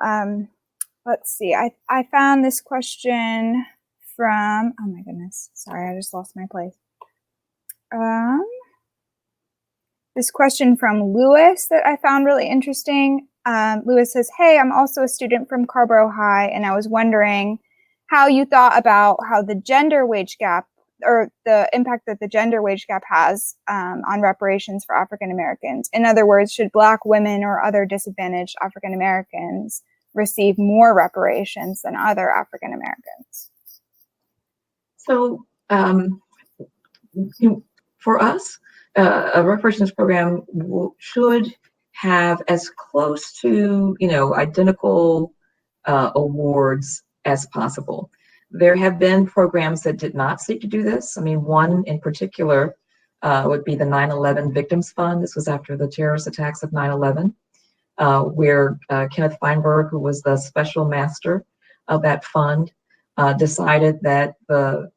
[SPEAKER 1] Let's see. I found this question from, oh my goodness, sorry, I just lost my place. This question from Lewis that I found really interesting. Lewis says, hey, I'm also a student from Carborough High, and I was wondering how you thought about how the gender wage gap, or the impact that the gender wage gap has on reparations for African Americans. In other words, should Black women or other disadvantaged African Americans receive more reparations than other African Americans?
[SPEAKER 2] So for us, a reparations program should have as close to, identical awards as possible. There have been programs that did not seek to do this. I mean, one in particular would be the 9/11 Victims Fund. This was after the terrorist attacks of 9/11, where Kenneth Feinberg, who was the special master of that fund, decided that the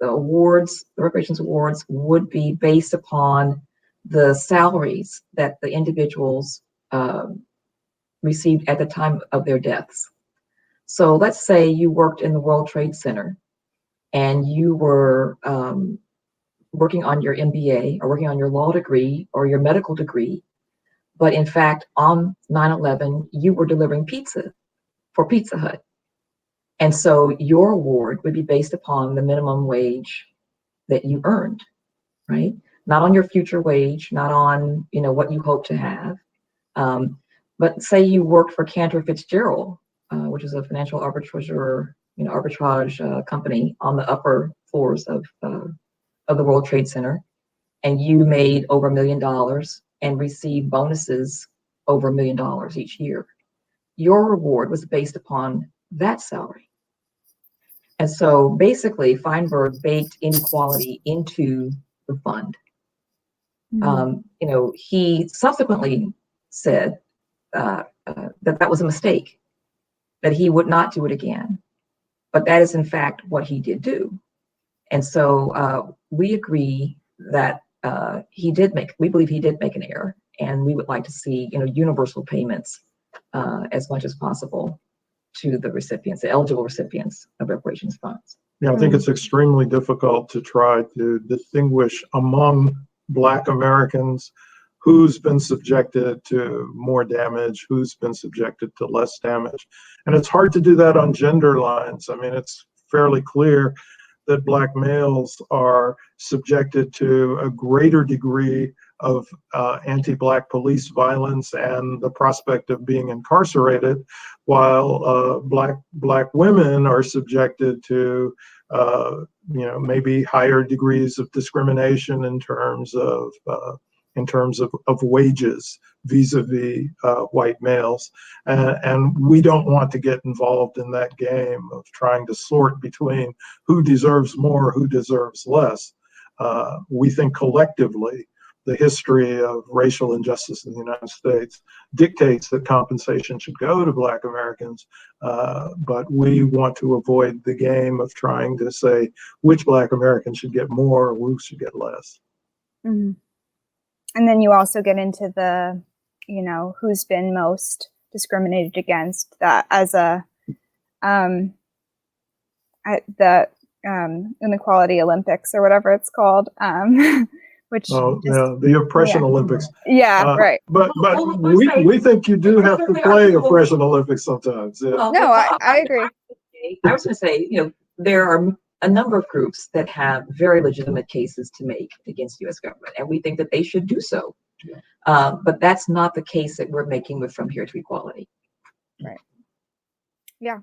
[SPEAKER 2] awards, the reparations awards, would be based upon the salaries that the individuals received at the time of their deaths. So let's say you worked in the World Trade Center and you were working on your MBA or working on your law degree or your medical degree, but in fact, on 9/11, you were delivering pizza for Pizza Hut. And so your award would be based upon the minimum wage that you earned, right? Not on your future wage, not on, what you hope to have. But say you worked for Cantor Fitzgerald, which is a financial arbitrage company on the upper floors of the World Trade Center, and you made over $1 million and received bonuses over $1 million each year. Your reward was based upon that salary. And so basically, Feinberg baked inequality into the fund.
[SPEAKER 1] Mm-hmm.
[SPEAKER 2] He subsequently said that was a mistake, that he would not do it again. But that is in fact what he did do. And so we agree that we believe he did make an error, and we would like to see, universal payments as much as possible to the recipients, the eligible recipients of reparations funds.
[SPEAKER 3] Yeah, I think it's extremely difficult to try to distinguish among Black Americans who's been subjected to more damage, who's been subjected to less damage. And it's hard to do that on gender lines. I mean, it's fairly clear that Black males are subjected to a greater degree of anti-Black police violence and the prospect of being incarcerated, while Black women are subjected to maybe higher degrees of discrimination in terms of wages vis-a-vis white males. And we don't want to get involved in that game of trying to sort between who deserves more, who deserves less. We think collectively the history of racial injustice in the United States dictates that compensation should go to Black Americans, but we want to avoid the game of trying to say which Black Americans should get more or who should get less.
[SPEAKER 1] Mm-hmm. And then you also get into the, who's been most discriminated against, that as the Inequality Olympics or whatever it's called, which
[SPEAKER 3] the Oppression Olympics.
[SPEAKER 1] Yeah, right.
[SPEAKER 3] But we think you do have to play Oppression Olympics sometimes. Yeah.
[SPEAKER 1] Well, no, I agree.
[SPEAKER 2] I was going to say, there are a number of groups that have very legitimate cases to make against U.S. government, and we think that they should do so. Yeah. But that's not the case that we're making with From Here to Equality.
[SPEAKER 1] Right. Yeah.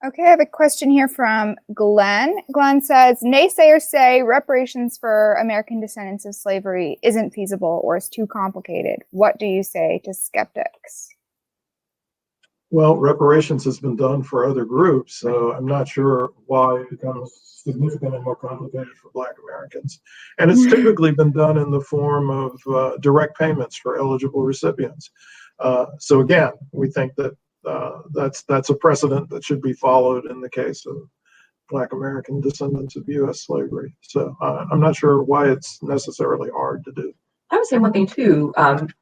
[SPEAKER 1] Okay, I have a question here from Glenn. Glenn says, naysayers say reparations for American descendants of slavery isn't feasible or is too complicated. What do you say to skeptics?
[SPEAKER 3] Well, reparations has been done for other groups, so I'm not sure why it becomes significantly more complicated for Black Americans. And it's typically been done in the form of direct payments for eligible recipients. So again, we think that that's a precedent that should be followed in the case of Black American descendants of U.S. slavery. So I'm not sure why it's necessarily hard to do.
[SPEAKER 2] I would say one thing too,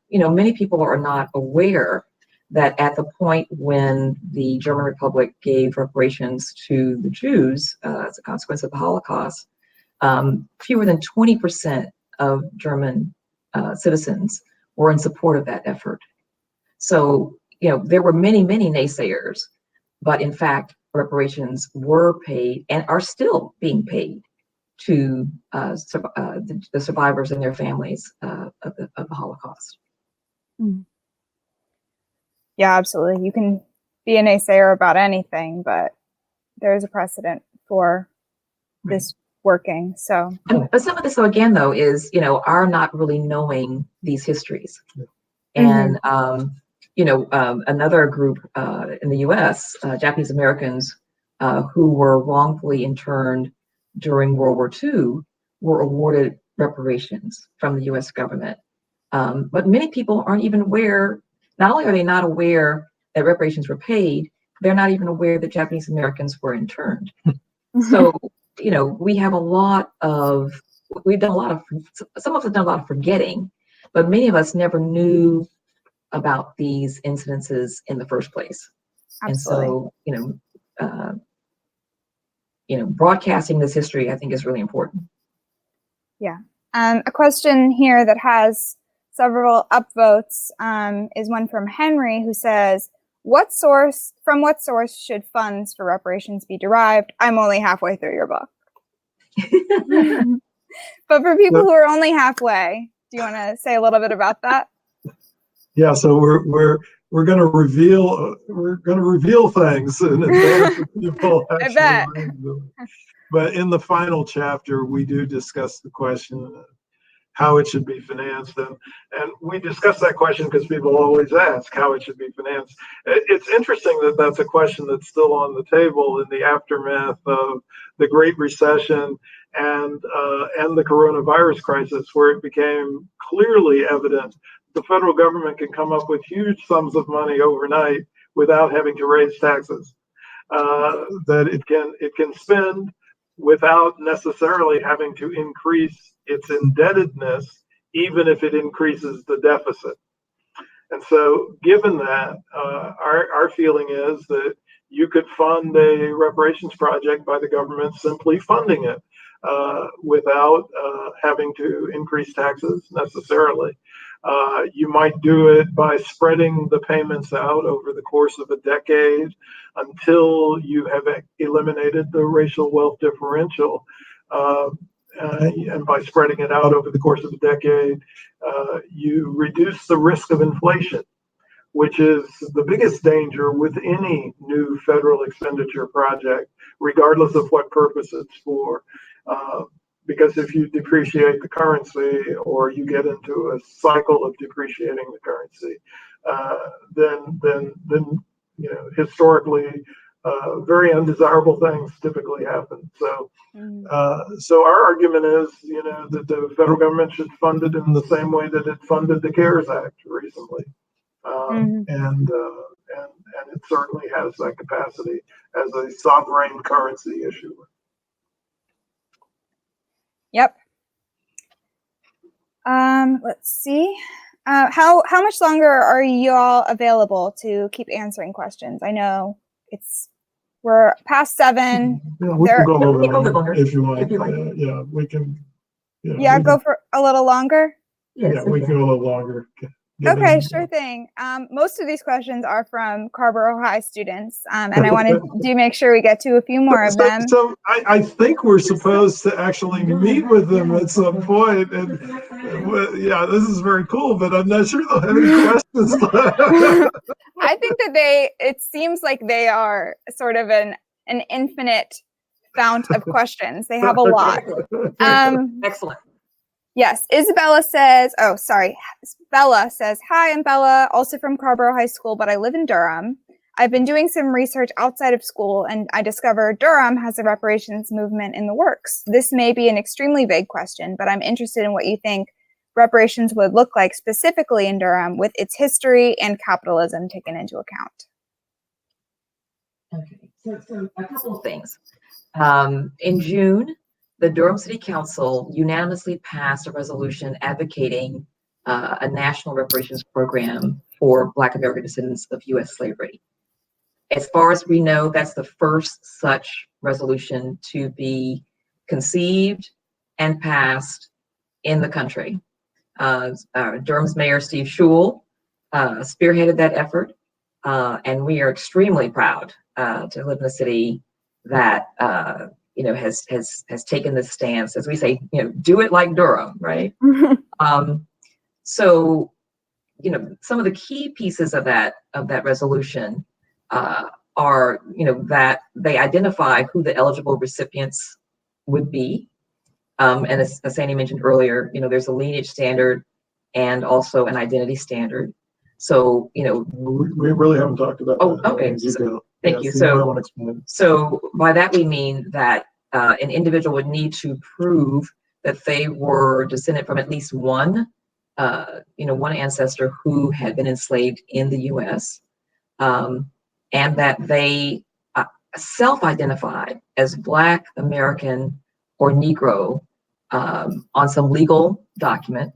[SPEAKER 2] many people are not aware that at the point when the German Republic gave reparations to the Jews as a consequence of the Holocaust, fewer than 20% of German citizens were in support of that effort. So, there were many, many naysayers, but in fact, reparations were paid and are still being paid to the survivors and their families of the Holocaust.
[SPEAKER 1] Mm. Yeah, absolutely. You can be a naysayer about anything, but there's a precedent for this working. So,
[SPEAKER 2] but some of this, again, though, is our not really knowing these histories, and another group in the U.S., Japanese Americans, who were wrongfully interned during World War II, were awarded reparations from the U.S. government. But many people aren't even aware. Not only are they not aware that reparations were paid, they're not even aware that Japanese Americans were interned. So, we've done a lot of, some of us have done a lot of forgetting, but many of us never knew about these incidences in the first place. Absolutely. And so, broadcasting this history, I think, is really important.
[SPEAKER 1] Yeah. A question here that has several upvotes is one from Henry, who says, from what source should funds for reparations be derived? I'm only halfway through your book. But for people who are only halfway, do you want to say a little bit about that?
[SPEAKER 3] Yeah, so we're going to reveal things in advance of people actually reading them. But in the final chapter, we do discuss the question of how it should be financed, and we discuss that question because people always ask how it should be financed. It's interesting that that's a question that's still on the table in the aftermath of the Great Recession and the coronavirus crisis, where it became clearly evident the federal government can come up with huge sums of money overnight without having to raise taxes. That it can spend without necessarily having to increase its indebtedness, even if it increases the deficit. And so, given that, our feeling is that you could fund a reparations project by the government simply funding it without having to increase taxes necessarily. You might do it by spreading the payments out over the course of a decade until you have eliminated the racial wealth differential. and by spreading it out over the course of a decade, you reduce the risk of inflation, which is the biggest danger with any new federal expenditure project, regardless of what purpose it's for. Because if you depreciate the currency, or you get into a cycle of depreciating the currency, then historically, very undesirable things typically happen. So, so our argument is, that the federal government should fund it in the same way that it funded the CARES Act recently, and it certainly has that capacity as a sovereign currency issuer.
[SPEAKER 1] Yep. Let's see. How much longer are you all available to keep answering questions? I know we're past 7.
[SPEAKER 3] Yeah, we can go a little
[SPEAKER 2] bit longer
[SPEAKER 3] if you like.
[SPEAKER 2] If you like.
[SPEAKER 3] Yeah, we can.
[SPEAKER 1] Yeah, go for a little longer.
[SPEAKER 2] Yes,
[SPEAKER 3] Yeah, we can go a little longer.
[SPEAKER 1] Okay, sure thing. Most of these questions are from Carborough High students, and I wanted to make sure we get to a few more of them.
[SPEAKER 3] So I think we're supposed to actually meet with them at some point, and yeah, this is very cool, but I'm not sure they'll have any questions.
[SPEAKER 1] I think that it seems like they are sort of an infinite fount of questions. They have a lot.
[SPEAKER 2] Excellent.
[SPEAKER 1] Yes, Bella says, hi, I'm Bella, also from Carborough High School, but I live in Durham. I've been doing some research outside of school, and I discovered Durham has a reparations movement in the works. This may be an extremely vague question, but I'm interested in what you think reparations would look like specifically in Durham with its history and capitalism taken into account.
[SPEAKER 2] Okay, so a couple of things. In June, the Durham City Council unanimously passed a resolution advocating a national reparations program for Black American descendants of U.S. slavery. As far as we know, that's the first such resolution to be conceived and passed in the country. Durham's Mayor Steve Schewel spearheaded that effort, and we are extremely proud to live in a city that has taken this stance, as we say, do it like Durham, right? So, some of the key pieces of that resolution are, that they identify who the eligible recipients would be. And as Sandy mentioned earlier, there's a lineage standard and also an identity standard. So, we
[SPEAKER 3] really haven't talked about that.
[SPEAKER 2] Okay. Thank you. So by that we mean that an individual would need to prove that they were descended from at least one ancestor who had been enslaved in the U.S. And that they self-identified as Black American or Negro on some legal document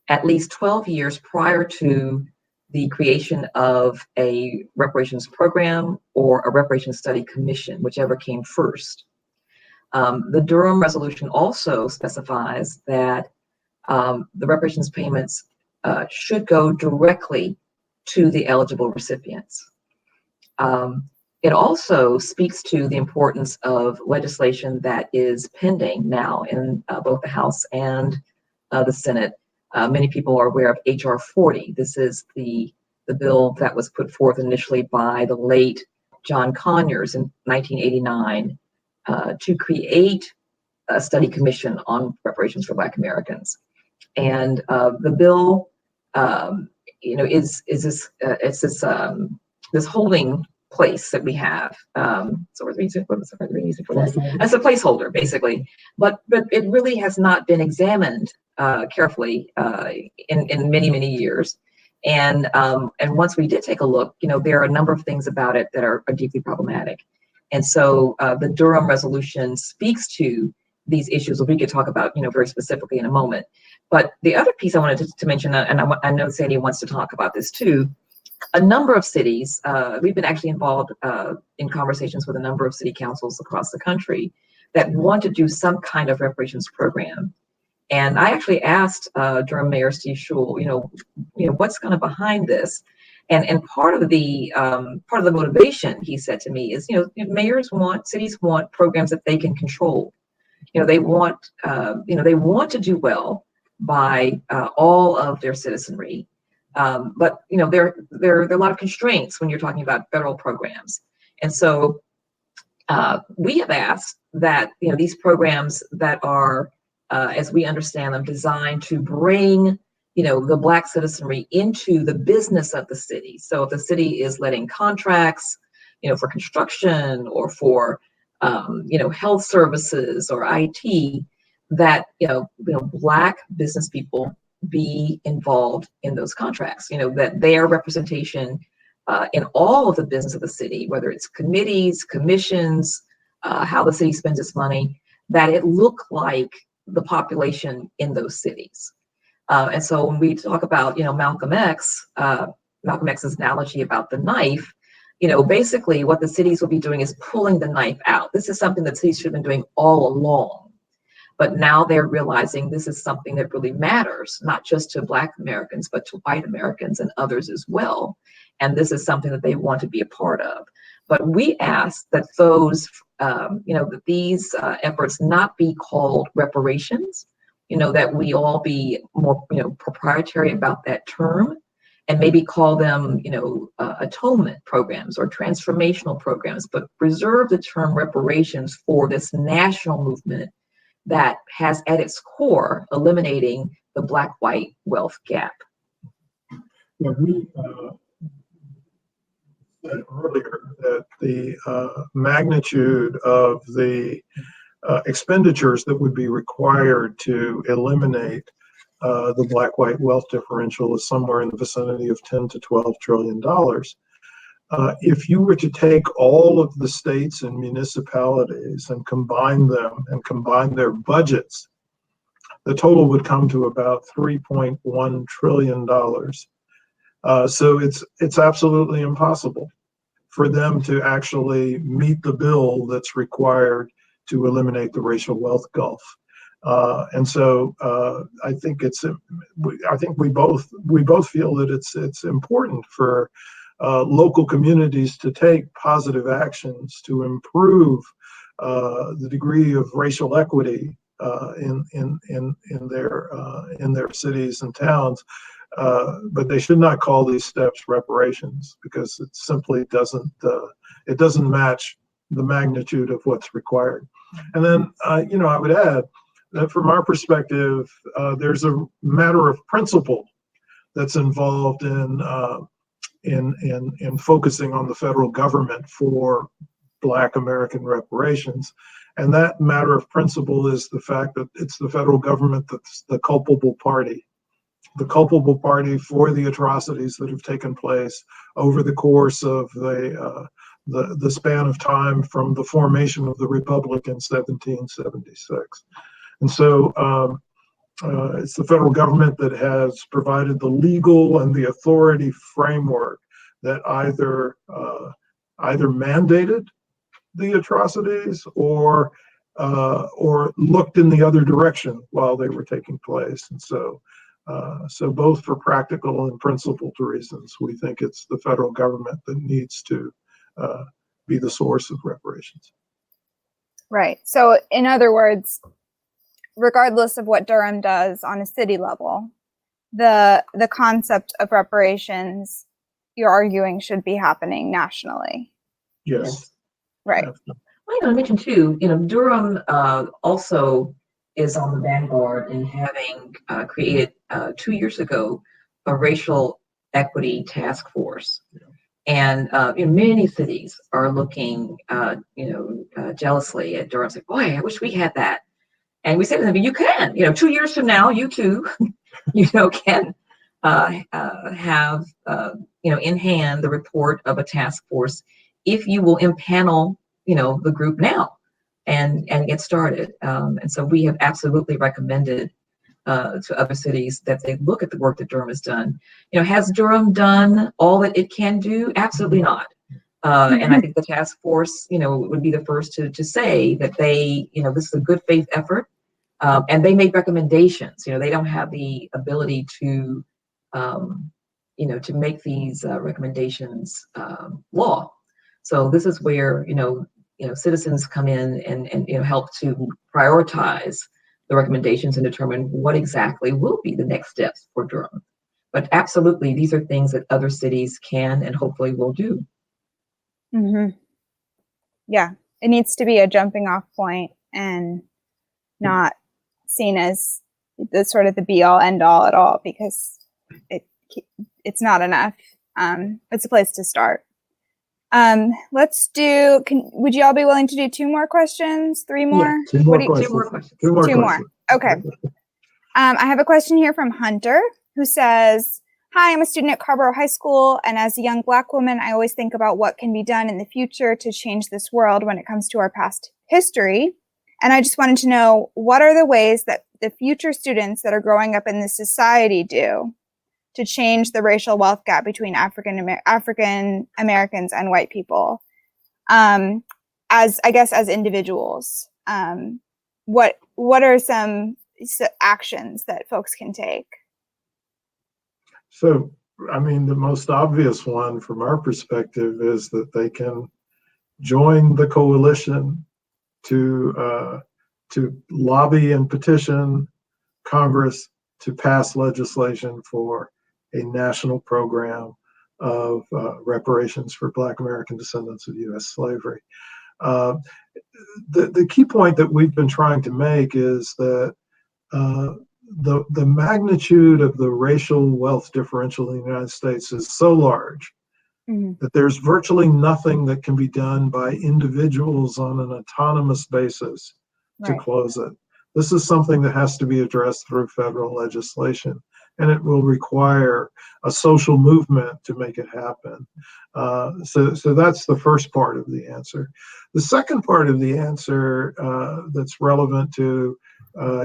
[SPEAKER 2] at least 12 years prior to the creation of a reparations program or a reparations study commission, whichever came first. The Durham resolution also specifies that the reparations payments should go directly to the eligible recipients. It also speaks to the importance of legislation that is pending now in both the House and the Senate. Many people are aware of H.R. 40. This is the bill that was put forth initially by the late John Conyers in 1989 to create a study commission on reparations for Black Americans. And the bill, is this holding place that we have. So we're using for that. As a placeholder, basically, but it really has not been examined carefully in many years. And once we did take a look, there are a number of things about it that are deeply problematic. And so the Durham resolution speaks to these issues, which we could talk about, very specifically in a moment. But the other piece I wanted to mention, and I know Sandy wants to talk about this too, a number of cities, we've been actually involved in conversations with a number of city councils across the country that want to do some kind of reparations program. And I actually asked Durham Mayor Steve Schewel, what's kind of behind this? And part of the motivation, he said to me, is, cities want programs that they can control. they want, they want to do well by all of their citizenry. But there are a lot of constraints when you're talking about federal programs. And so we have asked that these programs that are, as we understand them, designed to bring the Black citizenry into the business of the city. So if the city is letting contracts, for construction or for health services or IT, that Black business people be involved in those contracts. That their representation in all of the business of the city, whether it's committees, commissions, how the city spends its money, that it look like the population in those cities. And so when we talk about, Malcolm X's analogy about the knife, basically what the cities will be doing is pulling the knife out. This is something that cities should have been doing all along. But now they're realizing this is something that really matters, not just to Black Americans, but to white Americans and others as well. And this is something that they want to be a part of. But we ask that that these efforts not be called reparations, that we all be more, proprietary about that term, and maybe call them, atonement programs or transformational programs, but reserve the term reparations for this national movement that has at its core eliminating the Black-white wealth gap.
[SPEAKER 3] Yeah, we said earlier that the magnitude of the expenditures that would be required to eliminate the Black-white wealth differential is somewhere in the vicinity of $10 to $12 trillion. If you were to take all of the states and municipalities and combine them and combine their budgets, the total would come to about $3.1 trillion. So it's absolutely impossible for them to actually meet the bill that's required to eliminate the racial wealth gulf. And so I think we both feel that it's important for local communities to take positive actions to improve the degree of racial equity in their cities and towns, but they should not call these steps reparations, because it simply doesn't match the magnitude of what's required. And then I would add that from our perspective, there's a matter of principle that's involved in focusing on the federal government for Black American reparations. And that matter of principle is the fact that it's the federal government that's the culpable party for the atrocities that have taken place over the course of the span of time from the formation of the Republic in 1776. And so it's the federal government that has provided the legal and the authority framework that either mandated the atrocities or looked in the other direction while they were taking place. And so both for practical and principled reasons, we think it's the federal government that needs to be the source of reparations.
[SPEAKER 1] Right. So in other words, regardless of what Durham does on a city level, the concept of reparations, you're arguing, should be happening nationally.
[SPEAKER 3] Yes.
[SPEAKER 1] Right.
[SPEAKER 2] Well, I mentioned too, Durham also is on the vanguard in having created 2 years ago a racial equity task force. And many cities are looking, jealously at Durham, saying, "Boy, I wish we had that." And we say to them, "You can. 2 years from now, you too, can have, in hand the report of a task force if you will impanel, the group now and get started." And so we have absolutely recommended to other cities that they look at the work that Durham has done. Has Durham done all that it can do? Absolutely not. And I think the task force, would be the first to say that they, this is a good faith effort, and they make recommendations. They don't have the ability to, to make these recommendations law. So this is where, citizens come in and help to prioritize the recommendations and determine what exactly will be the next steps for Durham. But absolutely, these are things that other cities can and hopefully will do.
[SPEAKER 1] Mm-hmm. Yeah, it needs to be a jumping off point and not seen as the sort of the be all end all at all, because it's not enough. It's a place to start. Would you all be willing to do 2 more questions? 3 more?
[SPEAKER 3] Yeah, 2 more questions.
[SPEAKER 2] 2 more questions.
[SPEAKER 3] 2 more
[SPEAKER 1] 2 more.
[SPEAKER 3] questions.
[SPEAKER 1] Okay. I have a question here from Hunter, who says, "Hi, I'm a student at Carborough High School, and as a young Black woman, I always think about what can be done in the future to change this world when it comes to our past history. And I just wanted to know, what are the ways that the future students that are growing up in this society do to change the racial wealth gap between African Americans and white people, as individuals? What are some actions that folks can take?"
[SPEAKER 3] So, I mean, the most obvious one from our perspective is that they can join the coalition to lobby and petition Congress to pass legislation for a national program of reparations for Black American descendants of U.S. slavery. The key point that we've been trying to make is that the magnitude of the racial wealth differential in the United States is so large that there's virtually nothing that can be done by individuals on an autonomous basis to close it. This is something that has to be addressed through federal legislation, and it will require a social movement to make it happen. So that's the first part of the answer. The second part of the answer that's relevant to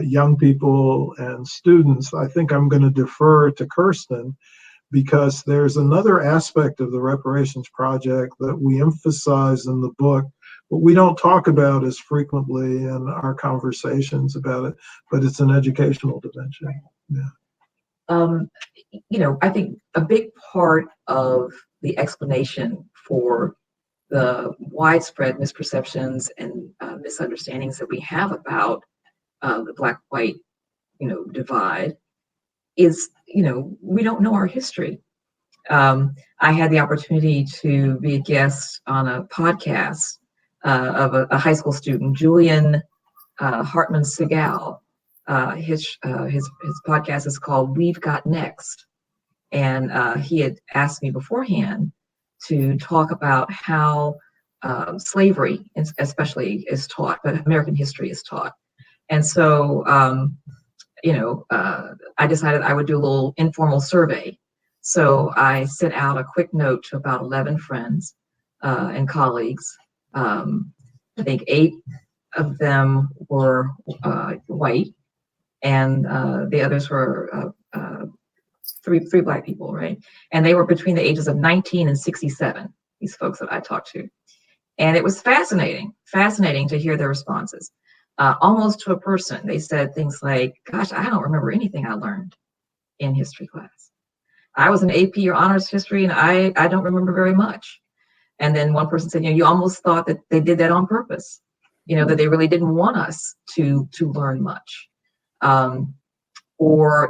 [SPEAKER 3] young people and students, I think I'm going to defer to Kirsten, because there's another aspect of the reparations project that we emphasize in the book, but we don't talk about as frequently in our conversations about it, but it's an educational dimension. Yeah.
[SPEAKER 2] I think a big part of the explanation for the widespread misperceptions and misunderstandings that we have about the Black-white, divide is, we don't know our history. I had the opportunity to be a guest on a podcast of a high school student, Julian Hartman Segal. His podcast is called We've Got Next. And he had asked me beforehand to talk about how slavery, especially, is taught, but American history is taught. And so, I decided I would do a little informal survey. So I sent out a quick note to about 11 friends and colleagues. I think 8 of them were white, and the others were three Black people, right? And they were between the ages of 19 and 67, these folks that I talked to. And it was fascinating to hear their responses. Almost to a person, they said things like, "Gosh, I don't remember anything I learned in history class. I was an AP or honors history, and I don't remember very much." And then one person said, "You almost thought that they did that on purpose, that they really didn't want us to learn much." Or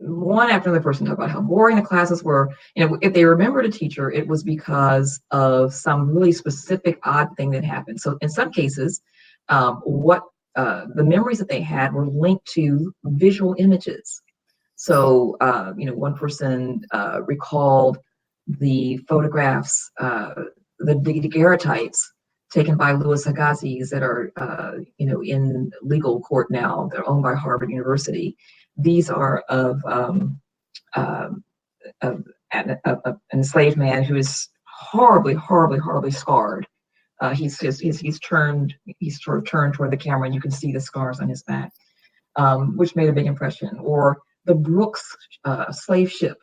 [SPEAKER 2] one after another person talked about how boring the classes were. If they remembered a teacher, it was because of some really specific odd thing that happened. So in some cases, the memories that they had were linked to visual images. So, one person recalled the photographs, the daguerreotypes taken by Louis Agassiz that are, in legal court now. They're owned by Harvard University. These are of an enslaved man who is horribly, horribly, horribly scarred. He's turned toward the camera, and you can see the scars on his back, which made a big impression. Or the Brooks slave ship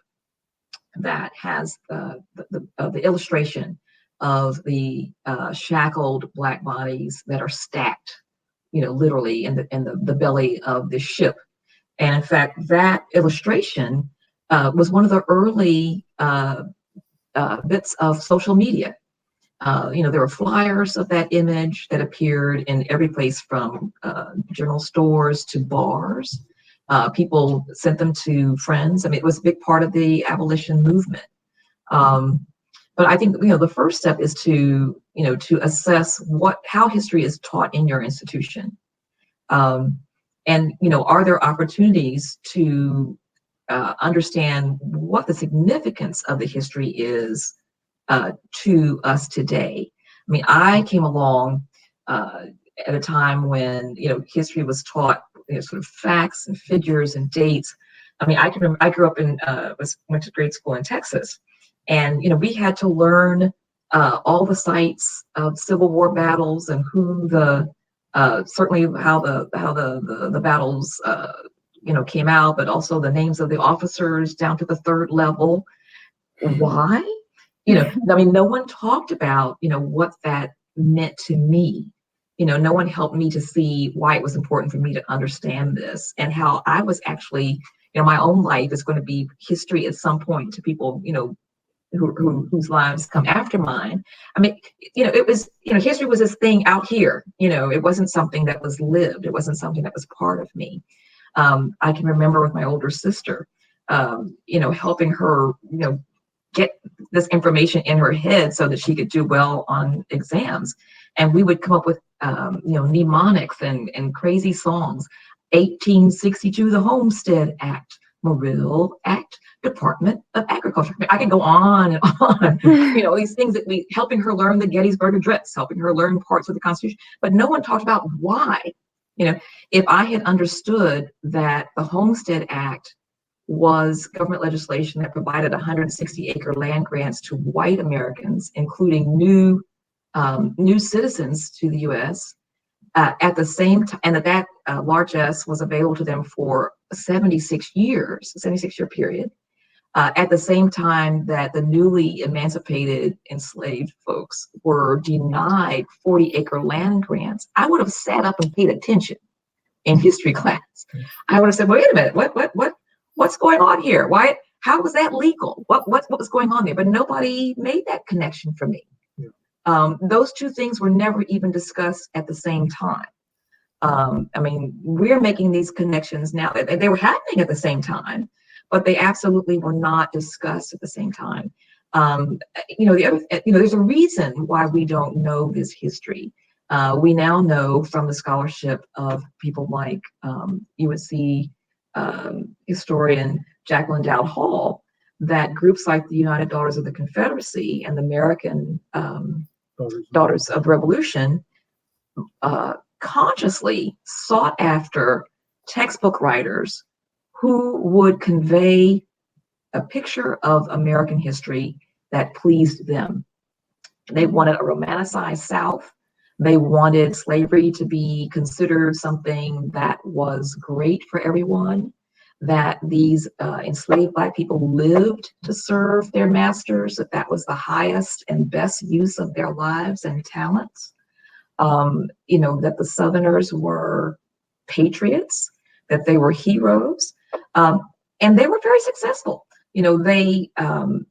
[SPEAKER 2] that has the illustration of the shackled Black bodies that are stacked, literally in the belly of the ship. And in fact, that illustration was one of the early bits of social media. There were flyers of that image that appeared in every place from general stores to bars. People sent them to friends. I mean, it was a big part of the abolition movement. But I think, the first step is to assess how history is taught in your institution. And are there opportunities to understand what the significance of the history is to us today? I mean, I came along at a time when history was taught sort of facts and figures and dates. I mean, I can remember I grew up went to grade school in Texas, and we had to learn all the sites of Civil War battles and who certainly how the battles came out, but also the names of the officers down to the third level. Why? I mean, no one talked about what that meant to me. No one helped me to see why it was important for me to understand this, and how I was actually, my own life is going to be history at some point to people, whose lives come after mine. I mean, it was, history was this thing out here. It wasn't something that was lived. It wasn't something that was part of me. I can remember with my older sister, helping her, get this information in her head so that she could do well on exams. And we would come up with, mnemonics and crazy songs. 1862, the Homestead Act, Morrill Act, Department of Agriculture. I can go on and on, these things that helping her learn the Gettysburg Address, helping her learn parts of the Constitution, but no one talked about why. If I had understood that the Homestead Act was government legislation that provided 160-acre land grants to white Americans, including new citizens to the U.S., at the same time, and that largesse was available to them for 76 years, a 76-year period, at the same time that the newly emancipated enslaved folks were denied 40-acre land grants, I would have sat up and paid attention in history class. I would have said, wait a minute, what's going on here? Why? How was that legal? What was going on there? But nobody made that connection for me. Those two things were never even discussed at the same time. I mean, we're making these connections now. They were happening at the same time, but they absolutely were not discussed at the same time. There's a reason why we don't know this history. We now know from the scholarship of people like USC historian Jacqueline Dowd Hall that groups like the United Daughters of the Confederacy and the American Daughters of the Revolution consciously sought after textbook writers who would convey a picture of American history that pleased them. They wanted a romanticized South. They wanted slavery to be considered something that was great for everyone, that these enslaved Black people lived to serve their masters, that was the highest and best use of their lives and talents, that the Southerners were patriots, that they were heroes, and they were very successful. They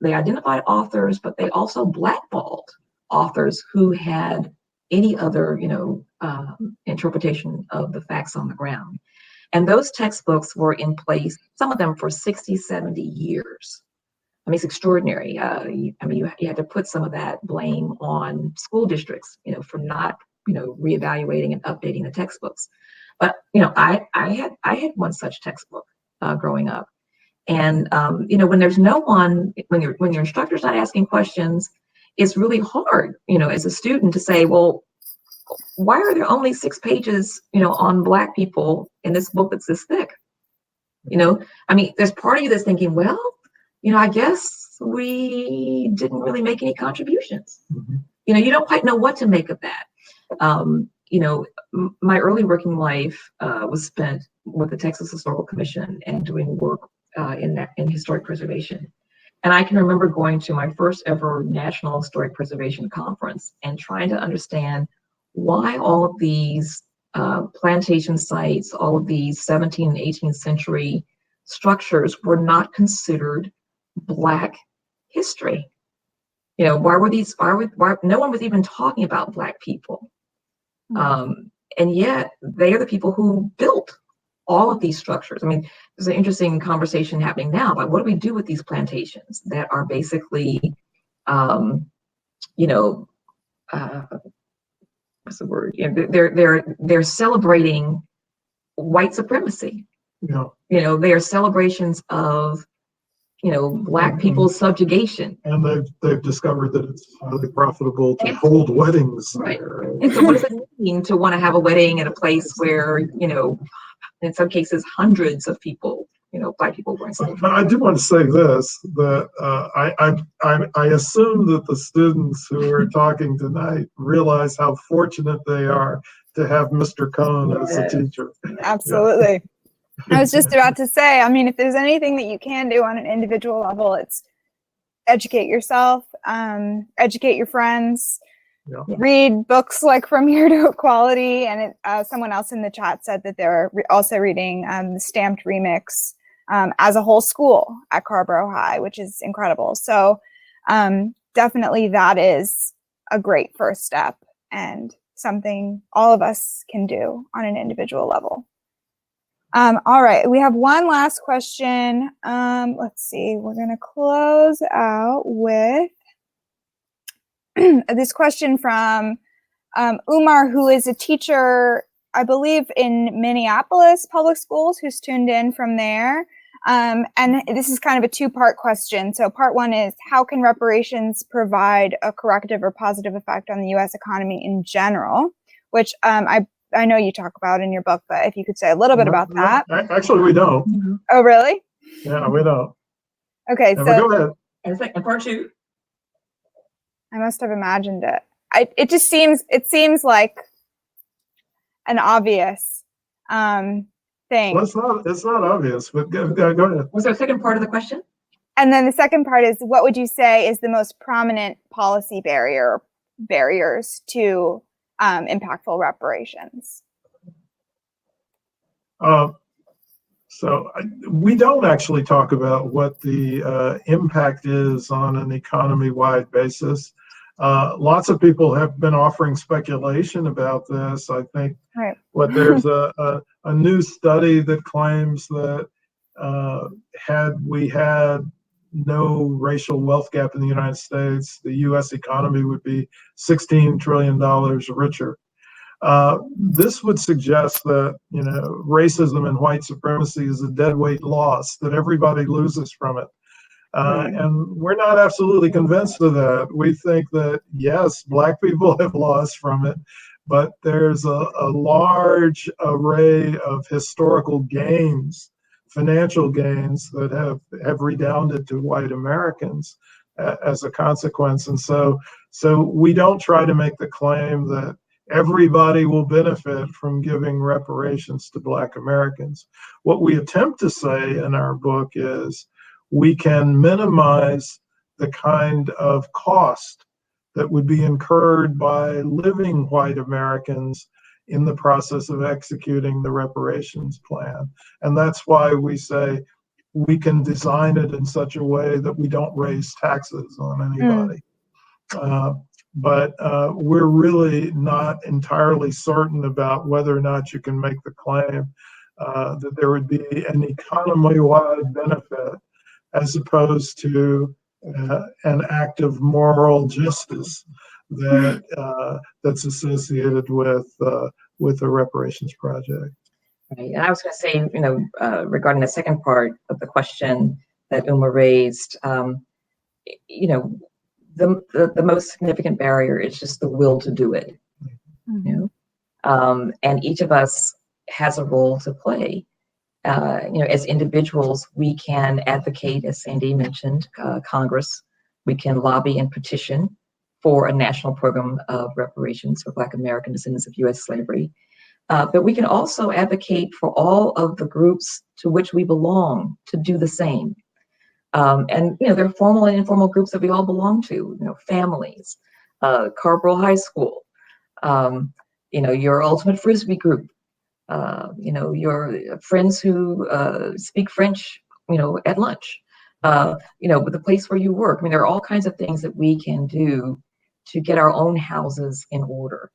[SPEAKER 2] identified authors, but they also blackballed authors who had any other, interpretation of the facts on the ground. And those textbooks were in place, some of them for 60, 70 years. I mean, it's extraordinary. You had to put some of that blame on school districts, for not, reevaluating and updating the textbooks. But, I had one such textbook growing up. And, when there's no one, when your instructor's not asking questions, it's really hard, as a student to say, well, why are there only 6 pages, on Black people in this book that's this thick? There's part of you that's thinking, well, I guess we didn't really make any contributions. Mm-hmm. You don't quite know what to make of that. My early working life was spent with the Texas Historical Commission and doing work in historic preservation. And I can remember going to my first ever National Historic Preservation Conference and trying to understand why all of these plantation sites, all of these 17th and 18th century structures were not considered Black history. why no one was even talking about Black people. And yet they are the people who built all of these structures. I mean, there's an interesting conversation happening now about what do we do with these plantations that are basically, what's the word? They're celebrating white supremacy. They are celebrations of Black people's subjugation.
[SPEAKER 3] And they've discovered that it's highly profitable to hold weddings there.
[SPEAKER 2] And so what does it mean to want to have a wedding at a place where, in some cases, hundreds of people, Black people were enslaved?
[SPEAKER 3] But I do want to say this, that I assume that the students who are talking tonight realize how fortunate they are to have Mr. Cohn as a teacher.
[SPEAKER 1] Absolutely. I was just about to say, I mean, if there's anything that you can do on an individual level, it's educate yourself, educate your friends, read books like From Here to Equality. And someone else in the chat said that they're also reading the Stamped Remix as a whole school at Carborough High, which is incredible. So definitely that is a great first step and something all of us can do on an individual level. All right, we have one last question. Let's see, we're going to close out with this question from Umar, who is a teacher, I believe, in Minneapolis Public Schools, who's tuned in from there. And this is kind of a two-part question. So part one is, how can reparations provide a corrective or positive effect on the U.S. economy in general? Which I know you talk about in your book, but if you could say a little bit about that.
[SPEAKER 3] Actually, we don't.
[SPEAKER 1] Oh, really?
[SPEAKER 3] Yeah, we don't.
[SPEAKER 1] Okay,
[SPEAKER 3] so
[SPEAKER 1] go
[SPEAKER 3] ahead.
[SPEAKER 2] And part two.
[SPEAKER 1] I must have imagined it. It seems like an obvious thing.
[SPEAKER 3] Well, it's not obvious, but go ahead.
[SPEAKER 2] Was there a second part of the question?
[SPEAKER 1] And then the second part is, what would you say is the most prominent policy barriers to impactful reparations?
[SPEAKER 3] So we don't actually talk about what the impact is on an economy-wide basis. Lots of people have been offering speculation about this. I think there's a new study that claims that had we had no racial wealth gap in the United States, the U.S. economy would be $16 trillion richer. This would suggest that, racism and white supremacy is a deadweight loss, that everybody loses from it. And we're not absolutely convinced of that. We think that, yes, Black people have lost from it, but there's a large array of historical gains, financial gains that have redounded to white Americans as a consequence. And so we don't try to make the claim that everybody will benefit from giving reparations to Black Americans. What we attempt to say in our book is we can minimize the kind of cost that would be incurred by living white Americans in the process of executing the reparations plan. And that's why we say we can design it in such a way that we don't raise taxes on anybody. But we're really not entirely certain about whether or not you can make the claim that there would be an economy-wide benefit as opposed to an act of moral justice that's associated with the reparations project.
[SPEAKER 2] Right. And I was going to say, regarding the second part of the question that Uma raised, the most significant barrier is just the will to do it. And each of us has a role to play. As individuals, we can advocate, as Sandy mentioned, Congress. We can lobby and petition for a national program of reparations for Black American descendants of U.S. slavery. But we can also advocate for all of the groups to which we belong to do the same. And there are formal and informal groups that we all belong to, families, Carborough High School, your Ultimate Frisbee group, your friends who speak French, at lunch. With the place where you work. I mean, there are all kinds of things that we can do to get our own houses in order,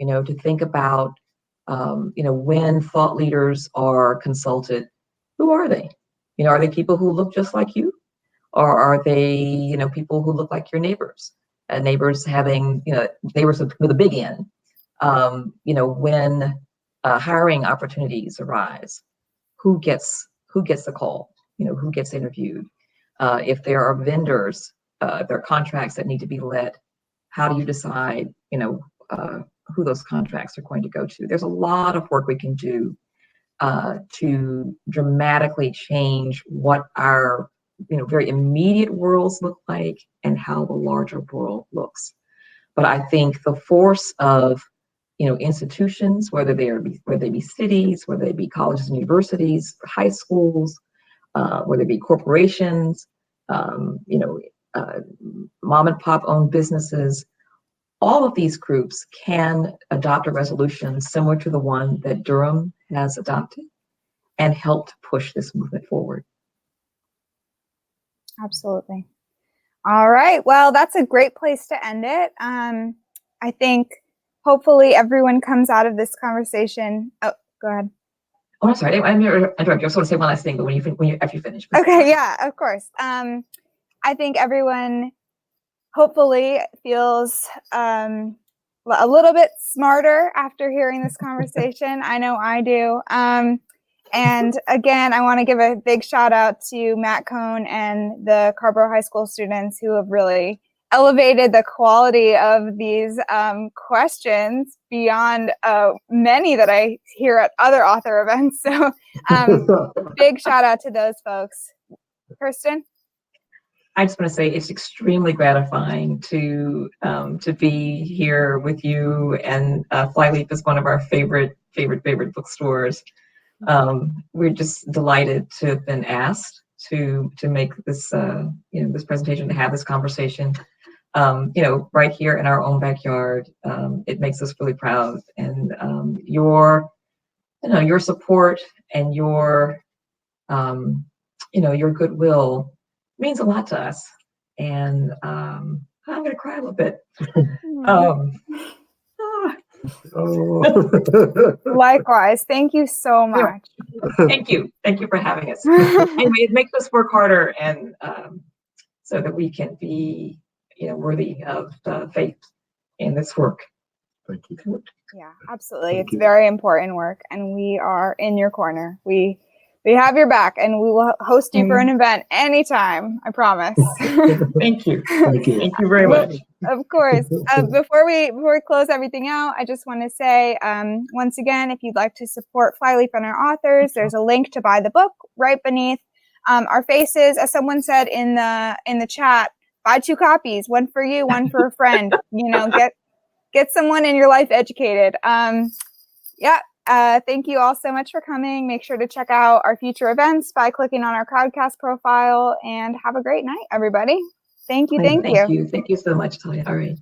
[SPEAKER 2] to think about, when thought leaders are consulted, who are they? Are they people who look just like you? Or are they, people who look like your neighbors? Neighbors having, neighbors with a big N. When hiring opportunities arise, who gets the call? Who gets interviewed? If there are vendors, if there are contracts that need to be let, how do you decide, who those contracts are going to go to? There's a lot of work we can do to dramatically change what our, very immediate worlds look like and how the larger world looks. But I think the force of, institutions, whether they be cities, whether they be colleges and universities, high schools, whether it be corporations, mom and pop owned businesses, all of these groups can adopt a resolution similar to the one that Durham has adopted and help to push this movement forward.
[SPEAKER 1] Absolutely. All right. Well, that's a great place to end it. I think hopefully everyone comes out of this conversation. Oh, go ahead.
[SPEAKER 2] Oh, I'm sorry. I'm interrupting. I just want to say one last thing, but after you finish. Please.
[SPEAKER 1] Okay. Yeah, of course. I think everyone hopefully feels a little bit smarter after hearing this conversation. I know I do. And again, I want to give a big shout out to Matt Cohn and the Carborough High School students who have really elevated the quality of these questions beyond many that I hear at other author events. So big shout out to those folks. Kirsten?
[SPEAKER 2] I just want to say it's extremely gratifying to be here with you, and Flyleaf is one of our favorite bookstores. We're just delighted to have been asked to make this this presentation, to have this conversation right here in our own backyard. It makes us really proud, and your support and your goodwill means a lot to us. And I'm gonna cry a little bit.
[SPEAKER 1] Likewise. Thank you so much.
[SPEAKER 2] Thank you for having us. Anyway, it makes us work harder, and so that we can be worthy of faith in this work.
[SPEAKER 3] Thank you.
[SPEAKER 1] Yeah, absolutely. It's very important work, and we are in your corner. We have your back, and we will host you for an event anytime. I promise.
[SPEAKER 2] Thank you. Thank you very much.
[SPEAKER 1] Of course. Before we close everything out, I just want to say once again, if you'd like to support Flyleaf and our authors, there's a link to buy the book right beneath our faces. As someone said in the chat, buy 2 copies, one for you, one for a friend. Get someone in your life educated. Thank you all so much for coming. Make sure to check out our future events by clicking on our Crowdcast profile, and have a great night, everybody. Thank you.
[SPEAKER 2] Thank you so much, Talia. All right.